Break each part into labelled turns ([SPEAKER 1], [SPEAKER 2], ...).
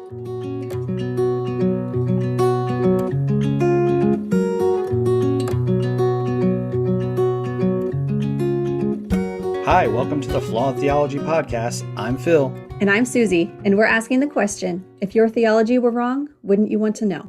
[SPEAKER 1] Hi, welcome to the Flawed Theology Podcast. I'm Phil.
[SPEAKER 2] And I'm Susie, and we're asking the question, if your theology were wrong, wouldn't you want to know?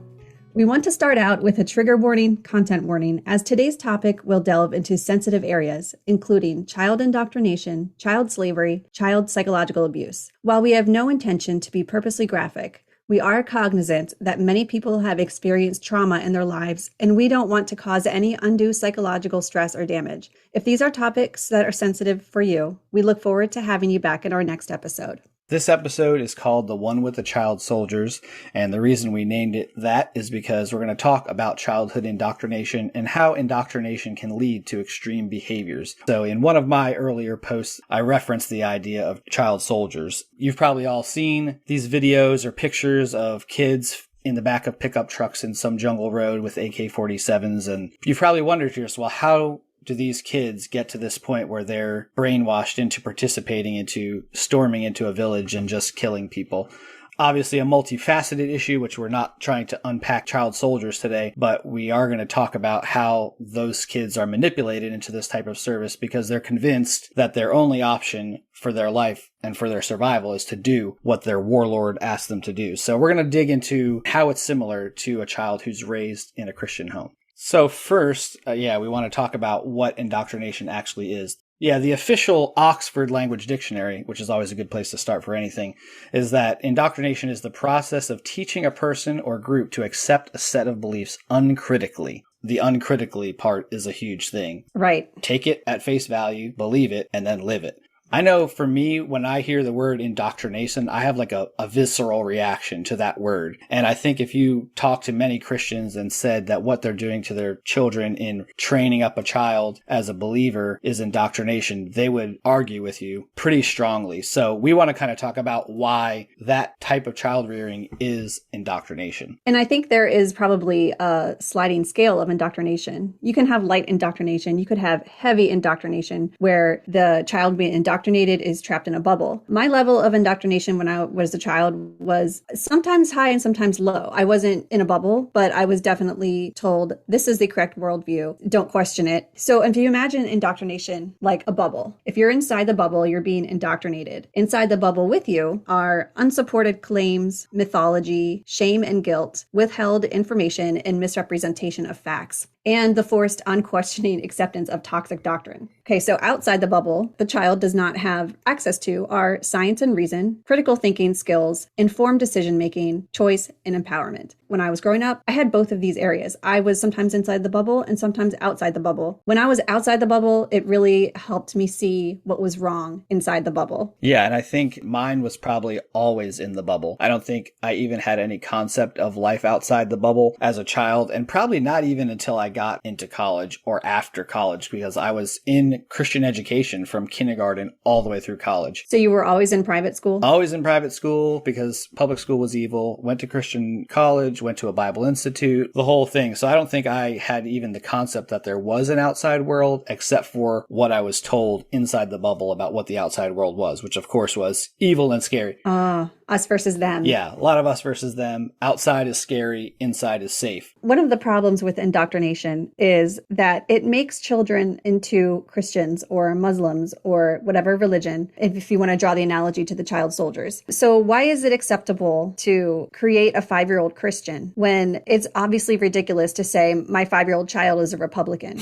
[SPEAKER 2] We want to start out with a trigger warning, content warning, as today's topic will delve into sensitive areas, including child indoctrination, child slavery, child psychological abuse. While we have no intention to be purposely graphic, we are cognizant that many people have experienced trauma in their lives, and we don't want to cause any undue psychological stress or damage. If these are topics that are sensitive for you, we look forward to having you back in our next episode.
[SPEAKER 1] This episode is called The One with the Child Soldiers, and the reason we named it that is because we're going to talk about childhood indoctrination and how indoctrination can lead to extreme behaviors. So in one of my earlier posts, I referenced the idea of child soldiers. You've probably all seen these videos or pictures of kids in the back of pickup trucks in some jungle road with AK-47s, and you've probably wondered to yourself, well, how do these kids get to this point where they're brainwashed into participating into storming into a village and just killing people? Obviously a multifaceted issue, which we're not trying to unpack child soldiers today, but we are going to talk about how those kids are manipulated into this type of service because they're convinced that their only option for their life and for their survival is to do what their warlord asks them to do. So we're going to dig into how it's similar to a child who's raised in a Christian home. So first, we want to talk about what indoctrination actually is. Yeah, the official Oxford Language Dictionary, which is always a good place to start for anything, is that indoctrination is the process of teaching a person or group to accept a set of beliefs uncritically. The uncritically part is a huge thing.
[SPEAKER 2] Right.
[SPEAKER 1] Take it at face value, believe it, and then live it. I know for me, when I hear the word indoctrination, I have like a visceral reaction to that word. And I think if you talk to many Christians and said that what they're doing to their children in training up a child as a believer is indoctrination, they would argue with you pretty strongly. So we want to kind of talk about why that type of child rearing is indoctrination.
[SPEAKER 2] And I think there is probably a sliding scale of indoctrination. You can have light indoctrination. You could have heavy indoctrination where the child being indoctrinated is trapped in a bubble. My level of indoctrination when I was a child was sometimes high and sometimes low. I wasn't in a bubble, but I was definitely told this is the correct worldview. Don't question it. So if you imagine indoctrination like a bubble, if you're inside the bubble, you're being indoctrinated. Inside the bubble with you are unsupported claims, mythology, shame and guilt, withheld information, and misrepresentation of facts, and the forced unquestioning acceptance of toxic doctrine. Okay, so outside the bubble, the child does not have access to are science and reason, critical thinking skills, informed decision-making, choice, and empowerment. When I was growing up, I had both of these areas. I was sometimes inside the bubble and sometimes outside the bubble. When I was outside the bubble, it really helped me see what was wrong inside the bubble.
[SPEAKER 1] Yeah, and I think mine was probably always in the bubble. I don't think I even had any concept of life outside the bubble as a child, and probably not even until I got into college or after college, because I was in Christian education from kindergarten all the way through college.
[SPEAKER 2] So you were always in private school?
[SPEAKER 1] Always in private school because public school was evil. Went to Christian college, went to a Bible Institute, the whole thing. So I don't think I had even the concept that there was an outside world except for what I was told inside the bubble about what the outside world was, which of course was evil and scary.
[SPEAKER 2] Us versus them.
[SPEAKER 1] Yeah, a lot of us versus them. Outside is scary, inside is safe.
[SPEAKER 2] One of the problems with indoctrination is that it makes children into Christians or Muslims or whatever religion, if you want to draw the analogy to the child soldiers. So why is it acceptable to create a 5-year-old Christian when it's obviously ridiculous to say my 5-year-old child is a Republican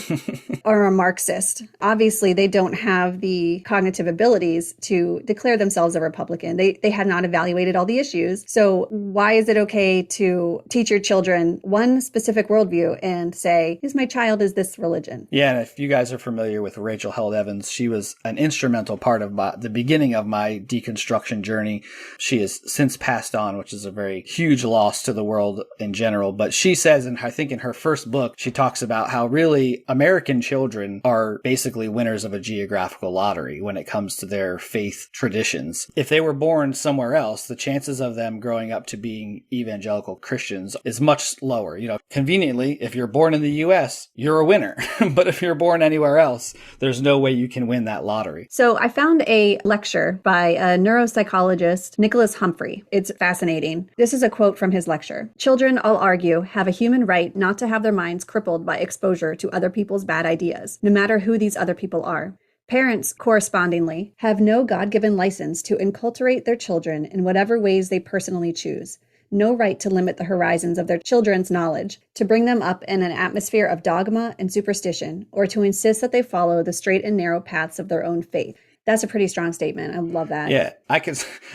[SPEAKER 2] or a Marxist? Obviously, they don't have the cognitive abilities to declare themselves a Republican. They have not evaluated all the issues. So why is it okay to teach your children one specific worldview and say, my child is this religion?
[SPEAKER 1] Yeah, and if you guys are familiar with Rachel Held Evans, she was an instrumental part of the beginning of my deconstruction journey. She has since passed on, which is a very huge loss to the world in general. But she says, and I think in her first book, she talks about how really American children are basically winners of a geographical lottery when it comes to their faith traditions. If they were born somewhere else, the chances of them growing up to being evangelical Christians is much lower. You know, conveniently, if you're born in the US, you're a winner. But if you're born anywhere else, there's no way you can win that lottery.
[SPEAKER 2] So I found a lecture by a neuropsychologist, Nicholas Humphrey. It's fascinating. This is a quote from his lecture. Children, I'll argue, have a human right not to have their minds crippled by exposure to other people's bad ideas, no matter who these other people are. Parents, correspondingly, have no God-given license to enculturate their children in whatever ways they personally choose. No right to limit the horizons of their children's knowledge, to bring them up in an atmosphere of dogma and superstition, or to insist that they follow the straight and narrow paths of their own faith. That's a pretty strong statement. I love that.
[SPEAKER 1] Yeah,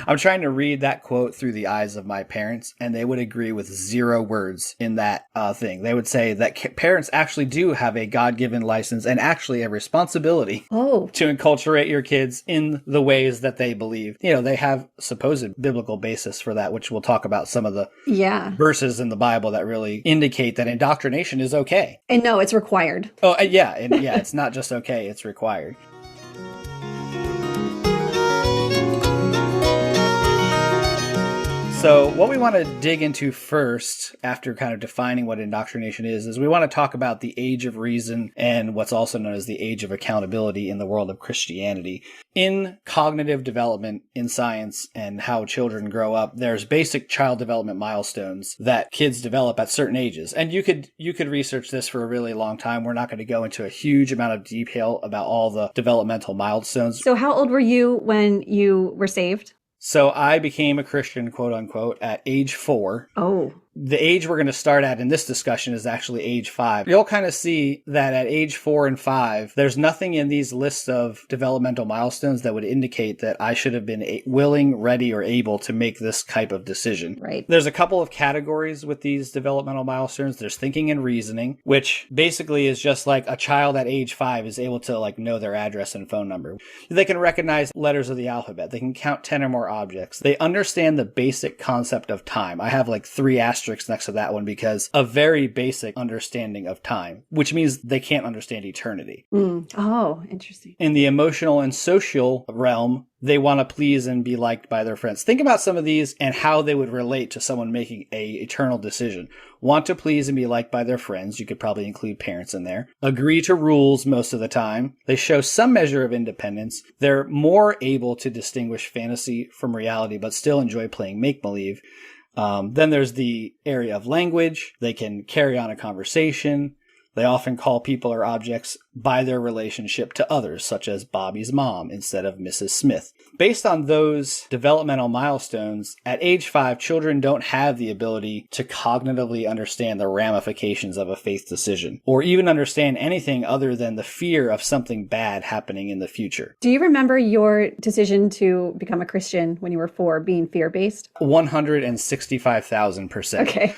[SPEAKER 1] I'm trying to read that quote through the eyes of my parents, and they would agree with 0 words in that thing. They would say that parents actually do have a God-given license and actually a responsibility to enculturate your kids in the ways that they believe. You know, they have supposed biblical basis for that, which we'll talk about some of the verses in the Bible that really indicate that indoctrination is okay.
[SPEAKER 2] And no, it's required.
[SPEAKER 1] Oh, yeah. And yeah, it's not just okay, it's required. So what we want to dig into first, after kind of defining what indoctrination is we want to talk about the age of reason and what's also known as the age of accountability in the world of Christianity. In cognitive development in science and how children grow up, there's basic child development milestones that kids develop at certain ages. And you could research this for a really long time. We're not going to go into a huge amount of detail about all the developmental milestones.
[SPEAKER 2] So how old were you when you were saved?
[SPEAKER 1] So I became a Christian, quote unquote, at age 4.
[SPEAKER 2] Oh.
[SPEAKER 1] The age we're going to start at in this discussion is actually age 5. You'll kind of see that at age 4 and 5, there's nothing in these lists of developmental milestones that would indicate that I should have been willing, ready, or able to make this type of decision.
[SPEAKER 2] Right.
[SPEAKER 1] There's a couple of categories with these developmental milestones. There's thinking and reasoning, which basically is just like a child at age 5 is able to know their address and phone number. They can recognize letters of the alphabet. They can count 10 or more objects. They understand the basic concept of time. I have 3 asterisks next to that one because a very basic understanding of time, which means they can't understand eternity.
[SPEAKER 2] Oh, interesting.
[SPEAKER 1] In the emotional and social realm, they want to please and be liked by their friends. Think about some of these and how they would relate to someone making a eternal decision. Want to please and be liked by their friends. You could probably include parents in there. Agree to rules most of the time. They show some measure of independence. They're more able to distinguish fantasy from reality, but still enjoy playing make-believe. Then there's the area of language. They can carry on a conversation. They often call people or objects by their relationship to others, such as Bobby's mom instead of Mrs. Smith. Based on those developmental milestones, at age 5, children don't have the ability to cognitively understand the ramifications of a faith decision, or even understand anything other than the fear of something bad happening in the future.
[SPEAKER 2] Do you remember your decision to become a Christian when you were 4 being fear-based?
[SPEAKER 1] 165,000%.
[SPEAKER 2] Okay.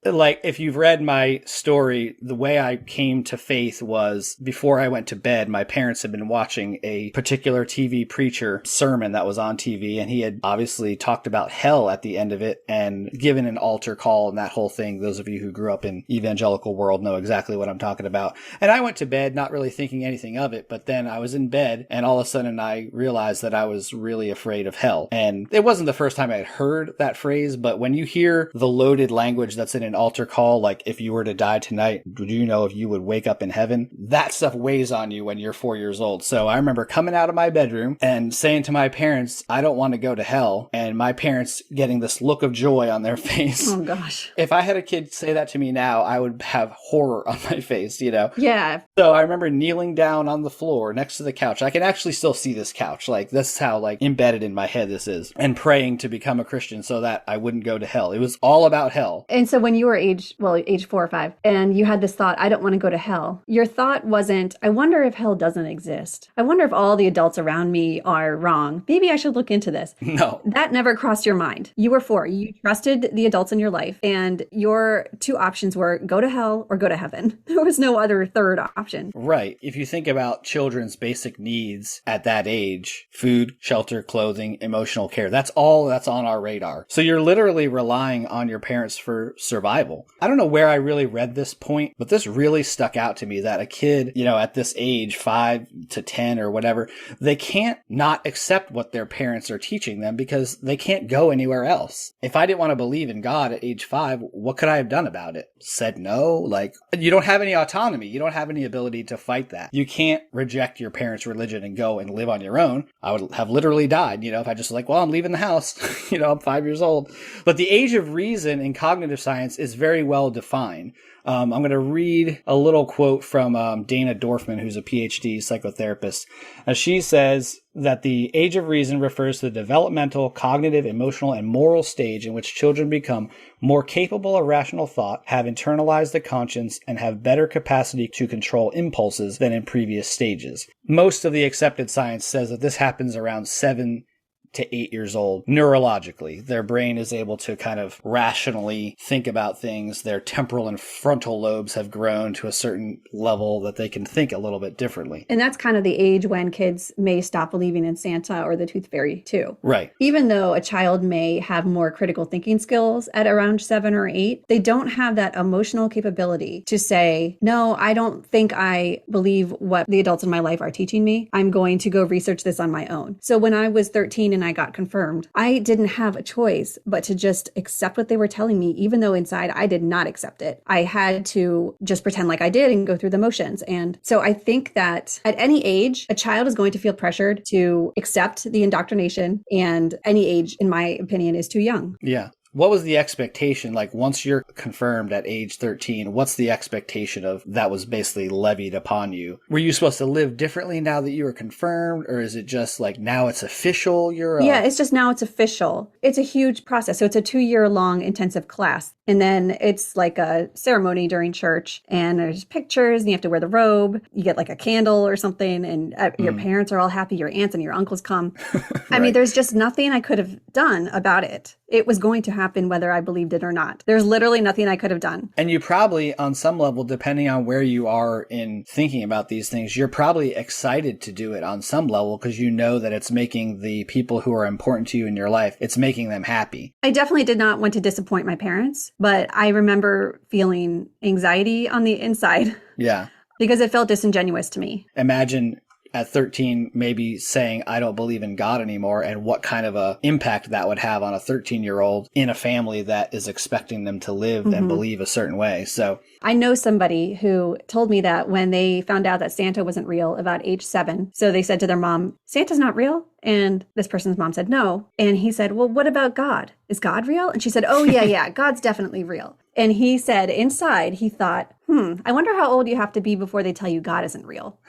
[SPEAKER 1] If you've read my story, the way I came to faith was before I went to bed, my parents had been watching a particular TV preacher sermon that was on TV, and he had obviously talked about hell at the end of it and given an altar call and that whole thing. Those of you who grew up in evangelical world know exactly what I'm talking about. And I went to bed not really thinking anything of it, but then I was in bed and all of a sudden I realized that I was really afraid of hell. And it wasn't the first time I had heard that phrase, but when you hear the loaded language that's in an altar call, like if you were to die tonight, do you know if you would wake up in heaven? That stuff weighs on you when you're 4 years old. So I remember coming out of my bedroom and saying to my parents, I don't want to go to hell. And my parents getting this look of joy on their face.
[SPEAKER 2] Oh gosh.
[SPEAKER 1] If I had a kid say that to me now, I would have horror on my face,
[SPEAKER 2] Yeah.
[SPEAKER 1] So I remember kneeling down on the floor next to the couch. I can actually still see this couch. That's how embedded in my head this is. And praying to become a Christian so that I wouldn't go to hell. It was all about hell.
[SPEAKER 2] And so when you were age 4 or 5, and you had this thought, I don't want to go to hell. Your thought wasn't, I wonder if hell doesn't exist. I wonder if all the adults around me are wrong. Maybe I should look into this.
[SPEAKER 1] No.
[SPEAKER 2] That never crossed your mind. You were 4. You trusted the adults in your life, and your 2 options were go to hell or go to heaven. There was no other third option.
[SPEAKER 1] Right. If you think about children's basic needs at that age, food, shelter, clothing, emotional care, that's all that's on our radar. So you're literally relying on your parents for survival. survival. I don't know where I really read this point, but this really stuck out to me that a kid, at this age, 5 to 10 or whatever, they can't not accept what their parents are teaching them because they can't go anywhere else. If I didn't want to believe in God at age 5, what could I have done about it? Said no? Like, you don't have any autonomy. You don't have any ability to fight that. You can't reject your parents' religion and go and live on your own. I would have literally died, if I just was like, well, I'm leaving the house. I'm 5 years old. But the age of reason in cognitive science is very well defined. I'm going to read a little quote from Dana Dorfman, who's a PhD psychotherapist. She says that the age of reason refers to the developmental, cognitive, emotional, and moral stage in which children become more capable of rational thought, have internalized the conscience, and have better capacity to control impulses than in previous stages. Most of the accepted science says that this happens around 7 to 8 years old. Neurologically, their brain is able to kind of rationally think about things. Their temporal and frontal lobes have grown to a certain level that they can think a little bit differently.
[SPEAKER 2] And that's kind of the age when kids may stop believing in Santa or the Tooth Fairy too.
[SPEAKER 1] Right.
[SPEAKER 2] Even though a child may have more critical thinking skills at around 7 or 8, they don't have that emotional capability to say, no, I don't think I believe what the adults in my life are teaching me. I'm going to go research this on my own. So when I was 13 and I got confirmed, I didn't have a choice but to just accept what they were telling me, even though inside I did not accept it. I had to just pretend like I did and go through the motions. And so I think that at any age, a child is going to feel pressured to accept the indoctrination, and any age, in my opinion, is too young.
[SPEAKER 1] Yeah. What was the expectation? Like, once you're confirmed at age 13, what's the expectation of that was basically levied upon you? Were you supposed to live differently now that you were confirmed? Or is it just like, now it's official?
[SPEAKER 2] Yeah, it's just now it's official. It's a huge process. So it's a 2-year-long intensive class. And then it's like a ceremony during church, and there's pictures, and you have to wear the robe. You get like a candle or something, and your parents are all happy. Your aunts and your uncles come. Right. I mean, there's just nothing I could have done about it. It was going to happen whether I believed it or not. There's literally nothing I could have done.
[SPEAKER 1] And you probably, on some level, depending on where you are in thinking about these things, you're probably excited to do it on some level because you know that it's making the people who are important to you in your life, it's making them happy.
[SPEAKER 2] I definitely did not want to disappoint my parents, but I remember feeling anxiety on the inside.
[SPEAKER 1] Yeah.
[SPEAKER 2] Because it felt disingenuous to me.
[SPEAKER 1] Imagine at 13, maybe saying, I don't believe in God anymore, and what kind of a impact that would have on a 13-year-old in a family that is expecting them to live and believe a certain way. So
[SPEAKER 2] I know somebody who told me that when they found out that Santa wasn't real about age 7, so they said to their mom, Santa's not real? And this person's mom said no. And he said, well, what about God? Is God real? And she said, oh, yeah, God's definitely real. And he said inside, he thought, I wonder how old you have to be before they tell you God isn't real.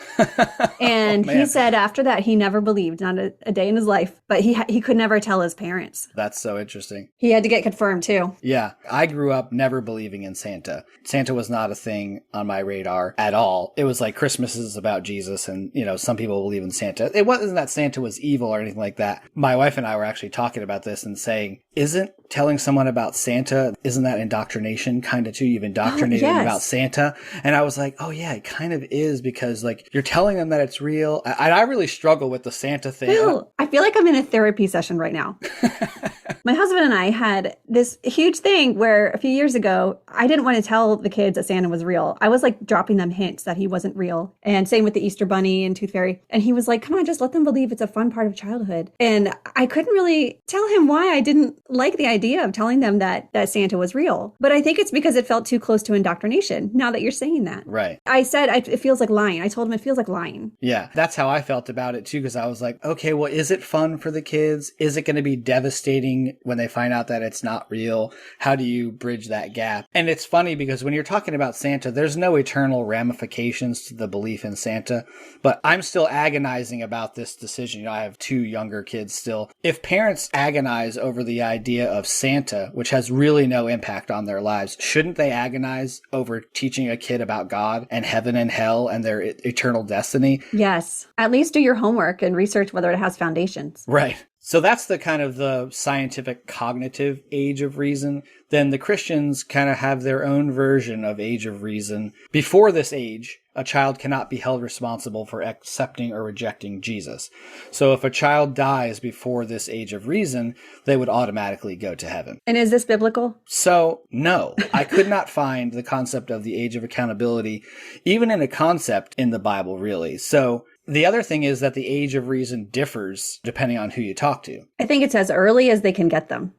[SPEAKER 2] And he said after that, he never believed, not a day in his life, but he could never tell his parents.
[SPEAKER 1] That's so interesting.
[SPEAKER 2] He had to get confirmed too.
[SPEAKER 1] Yeah. I grew up never believing in Santa. Santa was not a thing on my radar at all. It was like Christmas is about Jesus, and, some people believe in Santa. It wasn't that Santa was evil or anything like that. My wife and I were actually talking about this and saying, isn't telling someone about Santa, isn't that indoctrination kind of too? You've indoctrinated them about Santa. And I was like, oh yeah, it kind of is, because like you're telling them that it's real. I really struggle with the Santa thing.
[SPEAKER 2] Ew, I feel like I'm in a therapy session right now. My husband and I had this huge thing where a few years ago, I didn't want to tell the kids that Santa was real. I was like dropping them hints that he wasn't real. And same with the Easter Bunny and Tooth Fairy. And he was like, come on, just let them believe it's a fun part of childhood. And I couldn't really tell him why I didn't like the idea of telling them that Santa was real. But I think it's because it felt too close to indoctrination, now that you're saying that.
[SPEAKER 1] Right.
[SPEAKER 2] I said, it feels like lying. I told him it feels like lying.
[SPEAKER 1] Yeah, that's how I felt about it too, because I was like, okay, well, is it fun for the kids? Is it going to be devastating when they find out that it's not real? How do you bridge that gap? And it's funny because when you're talking about Santa, there's no eternal ramifications to the belief in Santa, but I'm still agonizing about this decision. I have 2 younger kids still. If parents agonize over the idea of Santa, which has really no impact on their lives, shouldn't they agonize over teaching a kid about God and heaven and hell and their eternal destiny?
[SPEAKER 2] Yes. At least do your homework and research whether it has foundations.
[SPEAKER 1] Right. So that's the kind of the scientific cognitive age of reason. Then the Christians kind of have their own version of age of reason. Before this age, a child cannot be held responsible for accepting or rejecting Jesus. So if a child dies before this age of reason, they would automatically go to heaven.
[SPEAKER 2] And is this biblical?
[SPEAKER 1] So, no, I could not find the concept of the age of accountability, even in a concept in the Bible, really. So the other thing is that the age of reason differs depending on who you talk to.
[SPEAKER 2] I think it's as early as they can get them.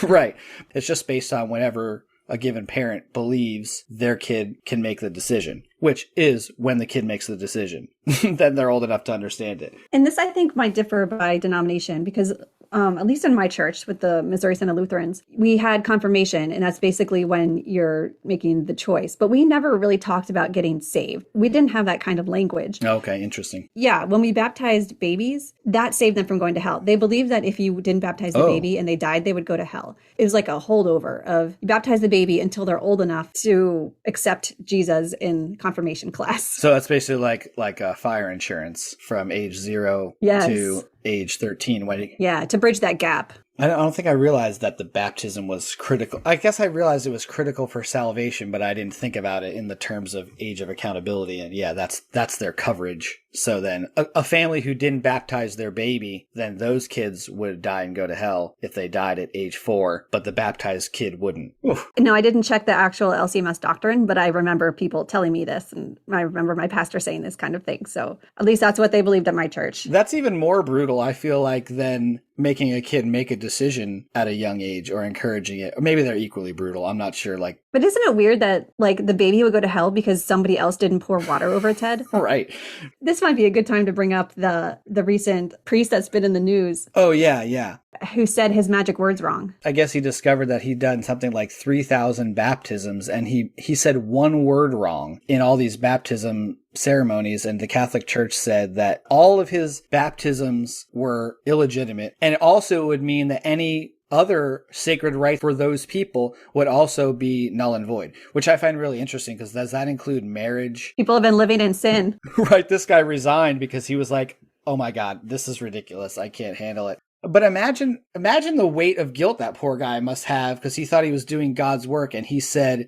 [SPEAKER 1] Right. It's just based on whenever a given parent believes their kid can make the decision, which is when the kid makes the decision. Then they're old enough to understand it.
[SPEAKER 2] And this, I think, might differ by denomination because at least in my church with the Missouri Synod Lutherans, we had confirmation, and that's basically when you're making the choice. But we never really talked about getting saved. We didn't have that kind of language.
[SPEAKER 1] Okay, interesting.
[SPEAKER 2] Yeah, when we baptized babies, that saved them from going to hell. They believed that if you didn't baptize the baby and they died, they would go to hell. It was like a holdover of you baptize the baby until they're old enough to accept Jesus in confirmation class.
[SPEAKER 1] So that's basically like fire insurance from age 0 to age 13.
[SPEAKER 2] Yeah, to bridge that gap.
[SPEAKER 1] I don't think I realized that the baptism was critical. I guess I realized it was critical for salvation, but I didn't think about it in the terms of age of accountability. And yeah, that's their coverage. So then a family who didn't baptize their baby, then those kids would die and go to hell if they died at age 4, but the baptized kid wouldn't. Oof.
[SPEAKER 2] No, I didn't check the actual LCMS doctrine, but I remember people telling me this, and I remember my pastor saying this kind of thing. So at least that's what they believed at my church.
[SPEAKER 1] That's even more brutal, I feel like, than making a kid make a decision at a young age or encouraging it. Or maybe they're equally brutal. I'm not sure.
[SPEAKER 2] But isn't it weird that the baby would go to hell because somebody else didn't pour water over its head?
[SPEAKER 1] Right.
[SPEAKER 2] This might be a good time to bring up the recent priest that's been in the news.
[SPEAKER 1] Oh, yeah.
[SPEAKER 2] Who said his magic words wrong.
[SPEAKER 1] I guess he discovered that he'd done something like 3,000 baptisms, and he said one word wrong in all these baptism ceremonies, and the Catholic Church said that all of his baptisms were illegitimate, and it also would mean that any other sacred rite for those people would also be null and void, which I find really interesting because does that include marriage?
[SPEAKER 2] People have been living in sin.
[SPEAKER 1] Right. This guy resigned because he was like, oh my God, this is ridiculous. I can't handle it. But imagine the weight of guilt that poor guy must have because he thought he was doing God's work. And he said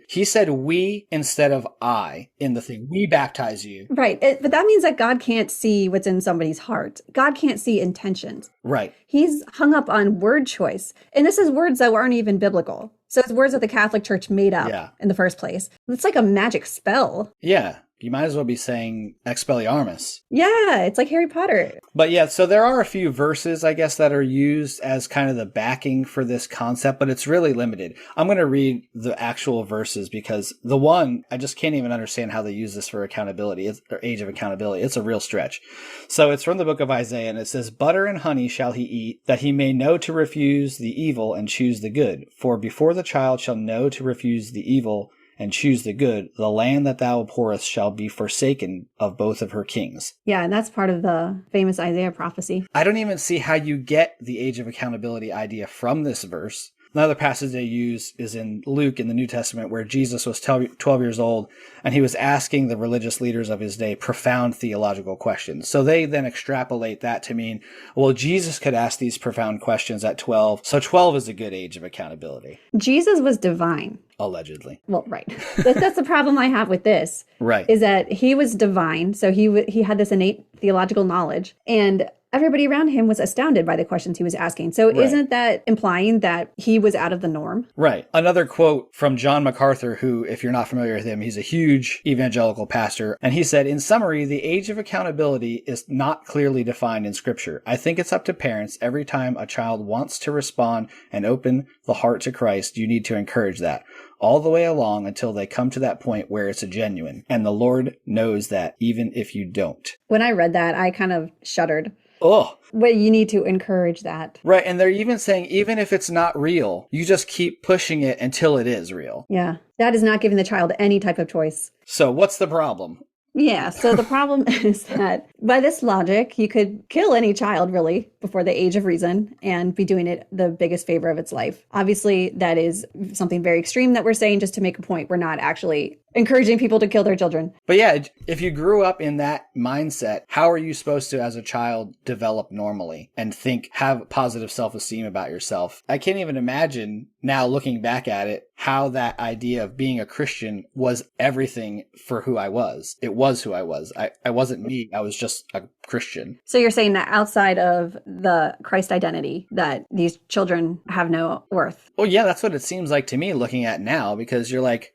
[SPEAKER 1] we instead of I in the thing. We baptize you.
[SPEAKER 2] Right. But that means that God can't see what's in somebody's heart. God can't see intentions.
[SPEAKER 1] Right.
[SPEAKER 2] He's hung up on word choice. And this is words that aren't even biblical. So it's words that the Catholic Church made up in the first place. It's like a magic spell.
[SPEAKER 1] Yeah. You might as well be saying Expelliarmus.
[SPEAKER 2] Yeah, it's like Harry Potter.
[SPEAKER 1] But yeah, so there are a few verses, I guess, that are used as kind of the backing for this concept, but it's really limited. I'm going to read the actual verses because the one, I just can't even understand how they use this for accountability, or age of accountability. It's a real stretch. So it's from the book of Isaiah, and it says, "Butter and honey shall he eat, that he may know to refuse the evil and choose the good. For before the child shall know to refuse the evil and choose the good, the land that thou abhorrest shall be forsaken of both of her kings."
[SPEAKER 2] Yeah, and that's part of the famous Isaiah prophecy.
[SPEAKER 1] I don't even see how you get the age of accountability idea from this verse. Another passage they use is in Luke in the New Testament where Jesus was 12 years old and he was asking the religious leaders of his day profound theological questions. So they then extrapolate that to mean, well, Jesus could ask these profound questions at 12. So 12 is a good age of accountability.
[SPEAKER 2] Jesus was divine.
[SPEAKER 1] Allegedly.
[SPEAKER 2] Well, right. That's the problem I have with this.
[SPEAKER 1] Right.
[SPEAKER 2] Is that he was divine. So he had this innate theological knowledge. And everybody around him was astounded by the questions he was asking. So isn't that implying that he was out of the norm?
[SPEAKER 1] Right. Another quote from John MacArthur, who, if you're not familiar with him, he's a huge evangelical pastor. And he said, in summary, the age of accountability is not clearly defined in Scripture. I think it's up to parents. Every time a child wants to respond and open the heart to Christ, you need to encourage that all the way along until they come to that point where it's a genuine. And the Lord knows that even if you don't.
[SPEAKER 2] When I read that, I kind of shuddered.
[SPEAKER 1] Oh,
[SPEAKER 2] Well, you need to encourage that.
[SPEAKER 1] right. And they're even saying, even if it's not real, you just keep pushing it until it is real.
[SPEAKER 2] Yeah. That is not giving the child any type of choice.
[SPEAKER 1] So what's the problem?
[SPEAKER 2] Yeah. So the problem is that by this logic, you could kill any child really before the age of reason and be doing it the biggest favor of its life. Obviously, that is something very extreme that we're saying just to make a point. We're not actually encouraging people to kill their children.
[SPEAKER 1] But yeah, if you grew up in that mindset, how are you supposed to, as a child, develop normally and have positive self-esteem about yourself? I can't even imagine now looking back at it how that idea of being a Christian was everything for who I was. It was who I was. I wasn't me. I was just a Christian.
[SPEAKER 2] So you're saying that outside of the Christ identity, that these children have no worth?
[SPEAKER 1] Well, yeah, that's what it seems like to me looking at now, because you're like,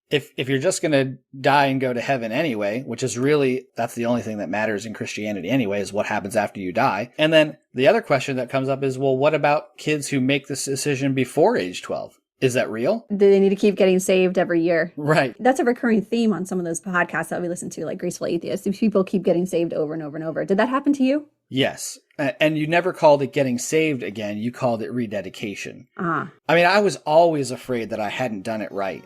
[SPEAKER 1] if you're just going to die and go to heaven anyway, which is really, that's the only thing that matters in Christianity anyway, is what happens after you die. And then the other question that comes up is, well, what about kids who make this decision before age 12? Is that real?
[SPEAKER 2] Do they need to keep getting saved every year?
[SPEAKER 1] Right.
[SPEAKER 2] That's a recurring theme on some of those podcasts that we listen to, like Graceful Atheists. These people keep getting saved over and over and over. Did that happen to you?
[SPEAKER 1] Yes. And you never called it getting saved again. You called it rededication.
[SPEAKER 2] Ah.
[SPEAKER 1] I mean, I was always afraid that I hadn't done it right.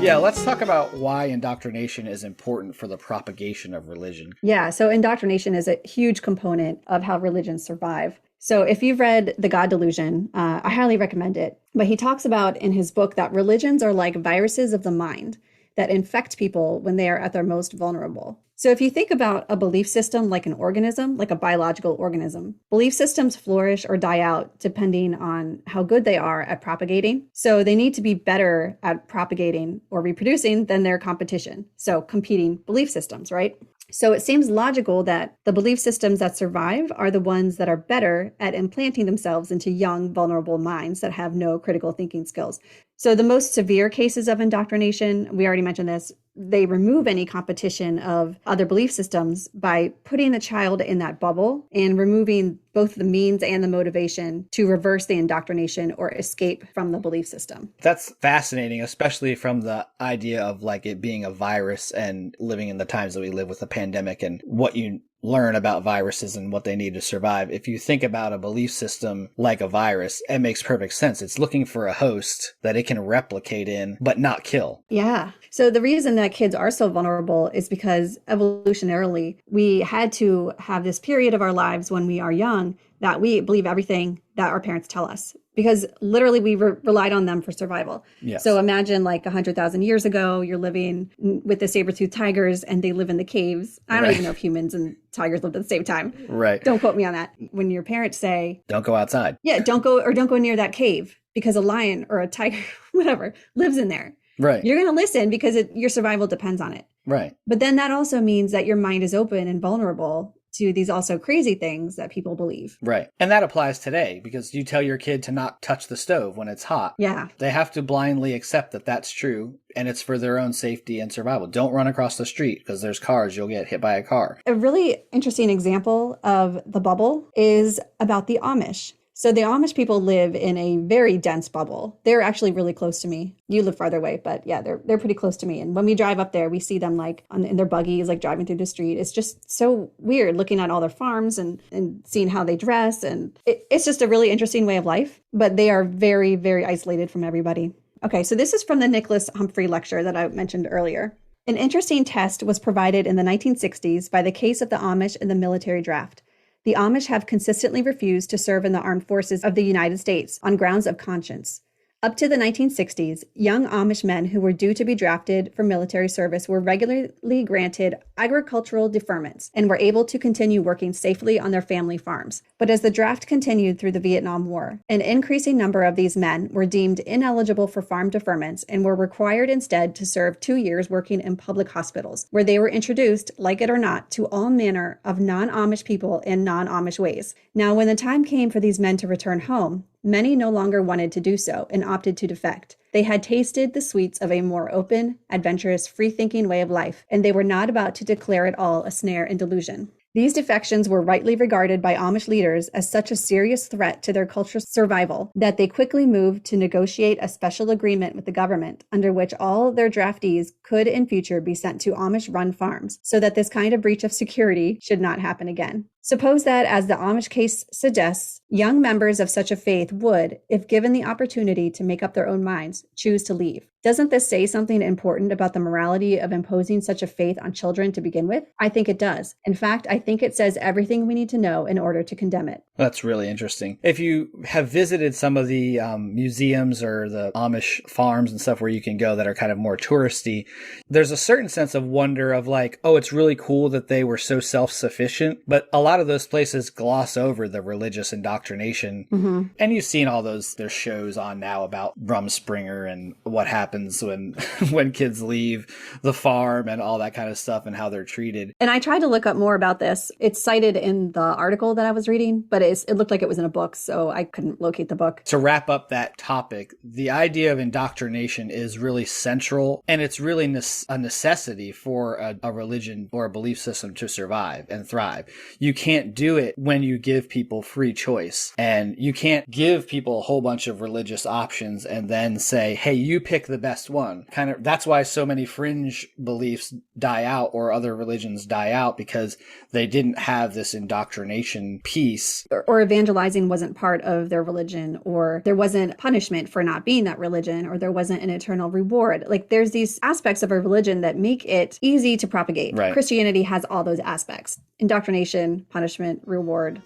[SPEAKER 1] Yeah, let's talk about why indoctrination is important for the propagation of religion.
[SPEAKER 2] Yeah, so indoctrination is a huge component of how religions survive. So if you've read The God Delusion, I highly recommend it. But he talks about in his book that religions are like viruses of the mind that infect people when they are at their most vulnerable. So if you think about a belief system like an organism, like a biological organism, belief systems flourish or die out depending on how good they are at propagating. So they need to be better at propagating or reproducing than their competition. So competing belief systems, right? So it seems logical that the belief systems that survive are the ones that are better at implanting themselves into young, vulnerable minds that have no critical thinking skills. So the most severe cases of indoctrination, we already mentioned this, they remove any competition of other belief systems by putting the child in that bubble and removing both the means and the motivation to reverse the indoctrination or escape from the belief system.
[SPEAKER 1] That's fascinating, especially from the idea of like it being a virus and living in the times that we live with the pandemic and what you learn about viruses and what they need to survive. If you think about a belief system like a virus, it makes perfect sense. It's looking for a host that it can replicate in, but not kill.
[SPEAKER 2] Yeah. So the reason that kids are so vulnerable is because evolutionarily, we had to have this period of our lives when we are young that we believe everything that our parents tell us, because literally we relied on them for survival.
[SPEAKER 1] Yes.
[SPEAKER 2] So imagine like 100,000 years ago, you're living with the saber-toothed tigers and they live in the caves. I don't even know if humans and tigers lived at the same time.
[SPEAKER 1] Right.
[SPEAKER 2] Don't quote me on that. When your parents say,
[SPEAKER 1] don't go outside.
[SPEAKER 2] Yeah, don't go near that cave because a lion or a tiger, whatever, lives in there.
[SPEAKER 1] Right.
[SPEAKER 2] You're going to listen because your survival depends on it.
[SPEAKER 1] Right.
[SPEAKER 2] But then that also means that your mind is open and vulnerable to these also crazy things that people believe.
[SPEAKER 1] Right. And that applies today because you tell your kid to not touch the stove when it's hot.
[SPEAKER 2] Yeah.
[SPEAKER 1] They have to blindly accept that that's true and it's for their own safety and survival. Don't run across the street because there's cars. You'll get hit by a car.
[SPEAKER 2] A really interesting example of the bubble is about the Amish. So the Amish people live in a very dense bubble. They're actually really close to me. You live farther away, but yeah, they're pretty close to me. And when we drive up there, we see them like in their buggies, like driving through the street. It's just so weird looking at all their farms and seeing how they dress. And it's just a really interesting way of life, but they are very, very isolated from everybody. Okay, so this is from the Nicholas Humphrey lecture that I mentioned earlier. An interesting test was provided in the 1960s by the case of the Amish in the military draft. The Amish have consistently refused to serve in the armed forces of the United States on grounds of conscience. Up to the 1960s, young Amish men who were due to be drafted for military service were regularly granted agricultural deferments and were able to continue working safely on their family farms. But as the draft continued through the Vietnam War, an increasing number of these men were deemed ineligible for farm deferments and were required instead to serve 2 years working in public hospitals, where they were introduced, like it or not, to all manner of non-Amish people in non-Amish ways. Now, when the time came for these men to return home, many no longer wanted to do so and opted to defect. They had tasted the sweets of a more open, adventurous, free-thinking way of life, and they were not about to declare it all a snare and delusion. These defections were rightly regarded by Amish leaders as such a serious threat to their culture's survival that they quickly moved to negotiate a special agreement with the government under which all their draftees could in future be sent to Amish-run farms so that this kind of breach of security should not happen again. Suppose that, as the Amish case suggests, young members of such a faith would, if given the opportunity to make up their own minds, choose to leave. Doesn't this say something important about the morality of imposing such a faith on children to begin with? I think it does. In fact, I think it says everything we need to know in order to condemn it.
[SPEAKER 1] That's really interesting. If you have visited some of the museums or the Amish farms and stuff where you can go that are kind of more touristy, there's a certain sense of wonder of like, oh, it's really cool that they were so self-sufficient. But a lot lot of those places gloss over the religious indoctrination. Mm-hmm. And you've seen all there's shows on now about Rumspringer and what happens when when kids leave the farm and all that kind of stuff and how they're treated.
[SPEAKER 2] And I tried to look up more about this. It's cited in the article that I was reading, but it looked like it was in a book, so I couldn't locate the book.
[SPEAKER 1] To wrap up that topic, the idea of indoctrination is really central, and it's really a necessity for a religion or a belief system to survive and thrive. You can't do it when you give people free choice, and you can't give people a whole bunch of religious options and then say, hey, you pick the best one. That's why so many fringe beliefs die out or other religions die out, because they didn't have this indoctrination piece.
[SPEAKER 2] Or evangelizing wasn't part of their religion, or there wasn't punishment for not being that religion, or there wasn't an eternal reward. Like, there's these aspects of a religion that make it easy to propagate.
[SPEAKER 1] Right.
[SPEAKER 2] Christianity has all those aspects: indoctrination, punishment, reward.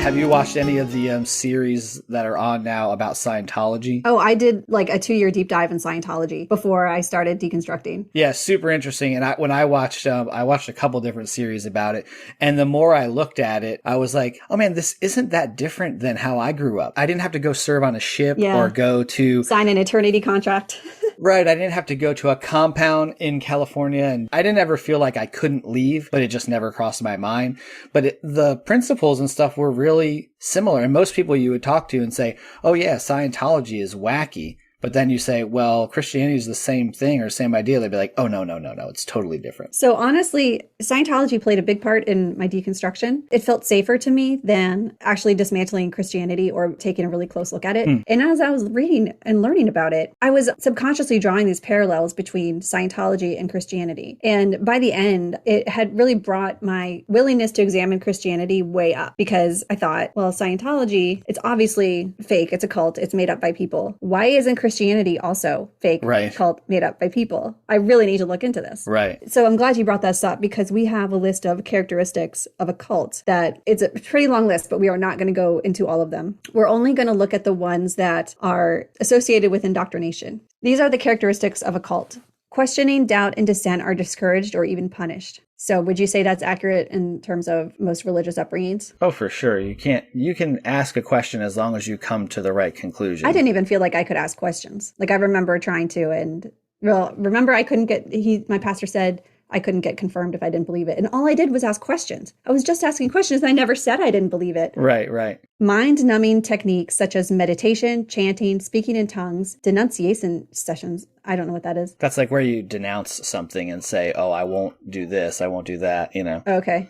[SPEAKER 1] Have you watched any of the series that are on now about Scientology?
[SPEAKER 2] Oh, I did like a 2-year deep dive in Scientology before I started deconstructing.
[SPEAKER 1] Yeah, super interesting. And when I watched a couple different series about it. And the more I looked at it, I was like, oh man, this isn't that different than how I grew up. I didn't have to go serve on a ship or go to
[SPEAKER 2] sign an eternity contract.
[SPEAKER 1] Right. I didn't have to go to a compound in California, and I didn't ever feel like I couldn't leave, but it just never crossed my mind. But the principles and stuff were really similar. And most people you would talk to and say, oh yeah, Scientology is wacky. But then you say, well, Christianity is the same thing or same idea. They'd be like, oh, no, it's totally different.
[SPEAKER 2] So honestly, Scientology played a big part in my deconstruction. It felt safer to me than actually dismantling Christianity or taking a really close look at it. And as I was reading and learning about it, I was subconsciously drawing these parallels between Scientology and Christianity. And by the end, it had really brought my willingness to examine Christianity way up, because I thought, well, Scientology, it's obviously fake. It's a cult. It's made up by people. Why isn't Christianity also fake, cult made up by people? I really need to look into this.
[SPEAKER 1] Right.
[SPEAKER 2] So I'm glad you brought this up, because we have a list of characteristics of a cult that it's a pretty long list, but we are not going to go into all of them. We're only going to look at the ones that are associated with indoctrination. These are the characteristics of a cult. Questioning, doubt, and dissent are discouraged or even punished. So would you say that's accurate in terms of most religious upbringings?
[SPEAKER 1] Oh, for sure. You can ask a question as long as you come to the right conclusion.
[SPEAKER 2] I didn't even feel like I could ask questions. Like, I remember trying to, and remember I couldn't get, my pastor said I couldn't get confirmed if I didn't believe it. And all I did was ask questions. I was just asking questions. And I never said I didn't believe it.
[SPEAKER 1] Right.
[SPEAKER 2] Mind-numbing techniques such as meditation, chanting, speaking in tongues, denunciation sessions. I don't know what that is.
[SPEAKER 1] That's like where you denounce something and say, oh, I won't do this, I won't do that,
[SPEAKER 2] Okay.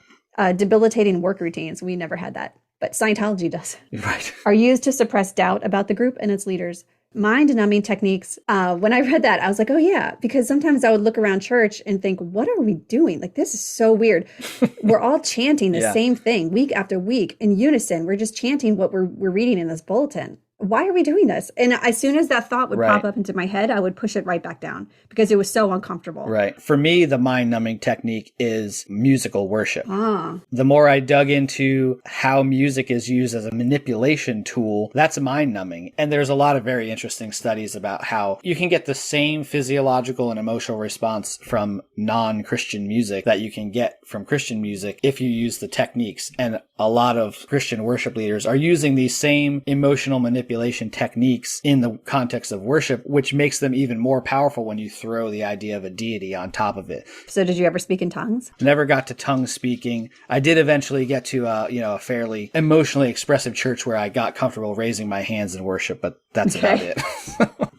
[SPEAKER 2] Debilitating work routines. We never had that, but Scientology does.
[SPEAKER 1] Right.
[SPEAKER 2] Are used to suppress doubt about the group and its leaders. Mind-numbing techniques. When I read that, I was like, oh yeah, because sometimes I would look around church and think, what are we doing? Like, this is so weird. We're all chanting the same thing week after week in unison. We're just chanting what we're reading in this bulletin. Why are we doing this? And as soon as that thought would pop up into my head, I would push it right back down because it was so uncomfortable.
[SPEAKER 1] Right. For me, the mind-numbing technique is musical worship. The more I dug into how music is used as a manipulation tool, that's mind-numbing. And there's a lot of very interesting studies about how you can get the same physiological and emotional response from non-Christian music that you can get from Christian music if you use the techniques. And a lot of Christian worship leaders are using these same emotional manipulation techniques in the context of worship, which makes them even more powerful when you throw the idea of a deity on top of it.
[SPEAKER 2] So did you ever speak in tongues?
[SPEAKER 1] Never got to tongue speaking. I did eventually get to a fairly emotionally expressive church where I got comfortable raising my hands in worship, but that's about it.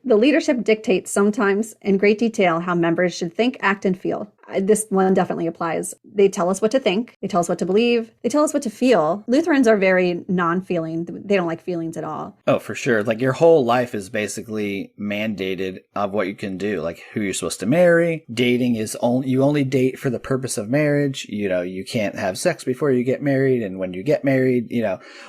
[SPEAKER 2] The leadership dictates sometimes in great detail how members should think, act, and feel. This one definitely applies. They tell us what to think. They tell us what to believe. They tell us what to feel. Lutherans are very non-feeling. They don't like feelings at all.
[SPEAKER 1] Oh, for sure. Like, your whole life is basically mandated of what you can do, like who you're supposed to marry. Dating is you only date for the purpose of marriage. You can't have sex before you get married. And when you get married,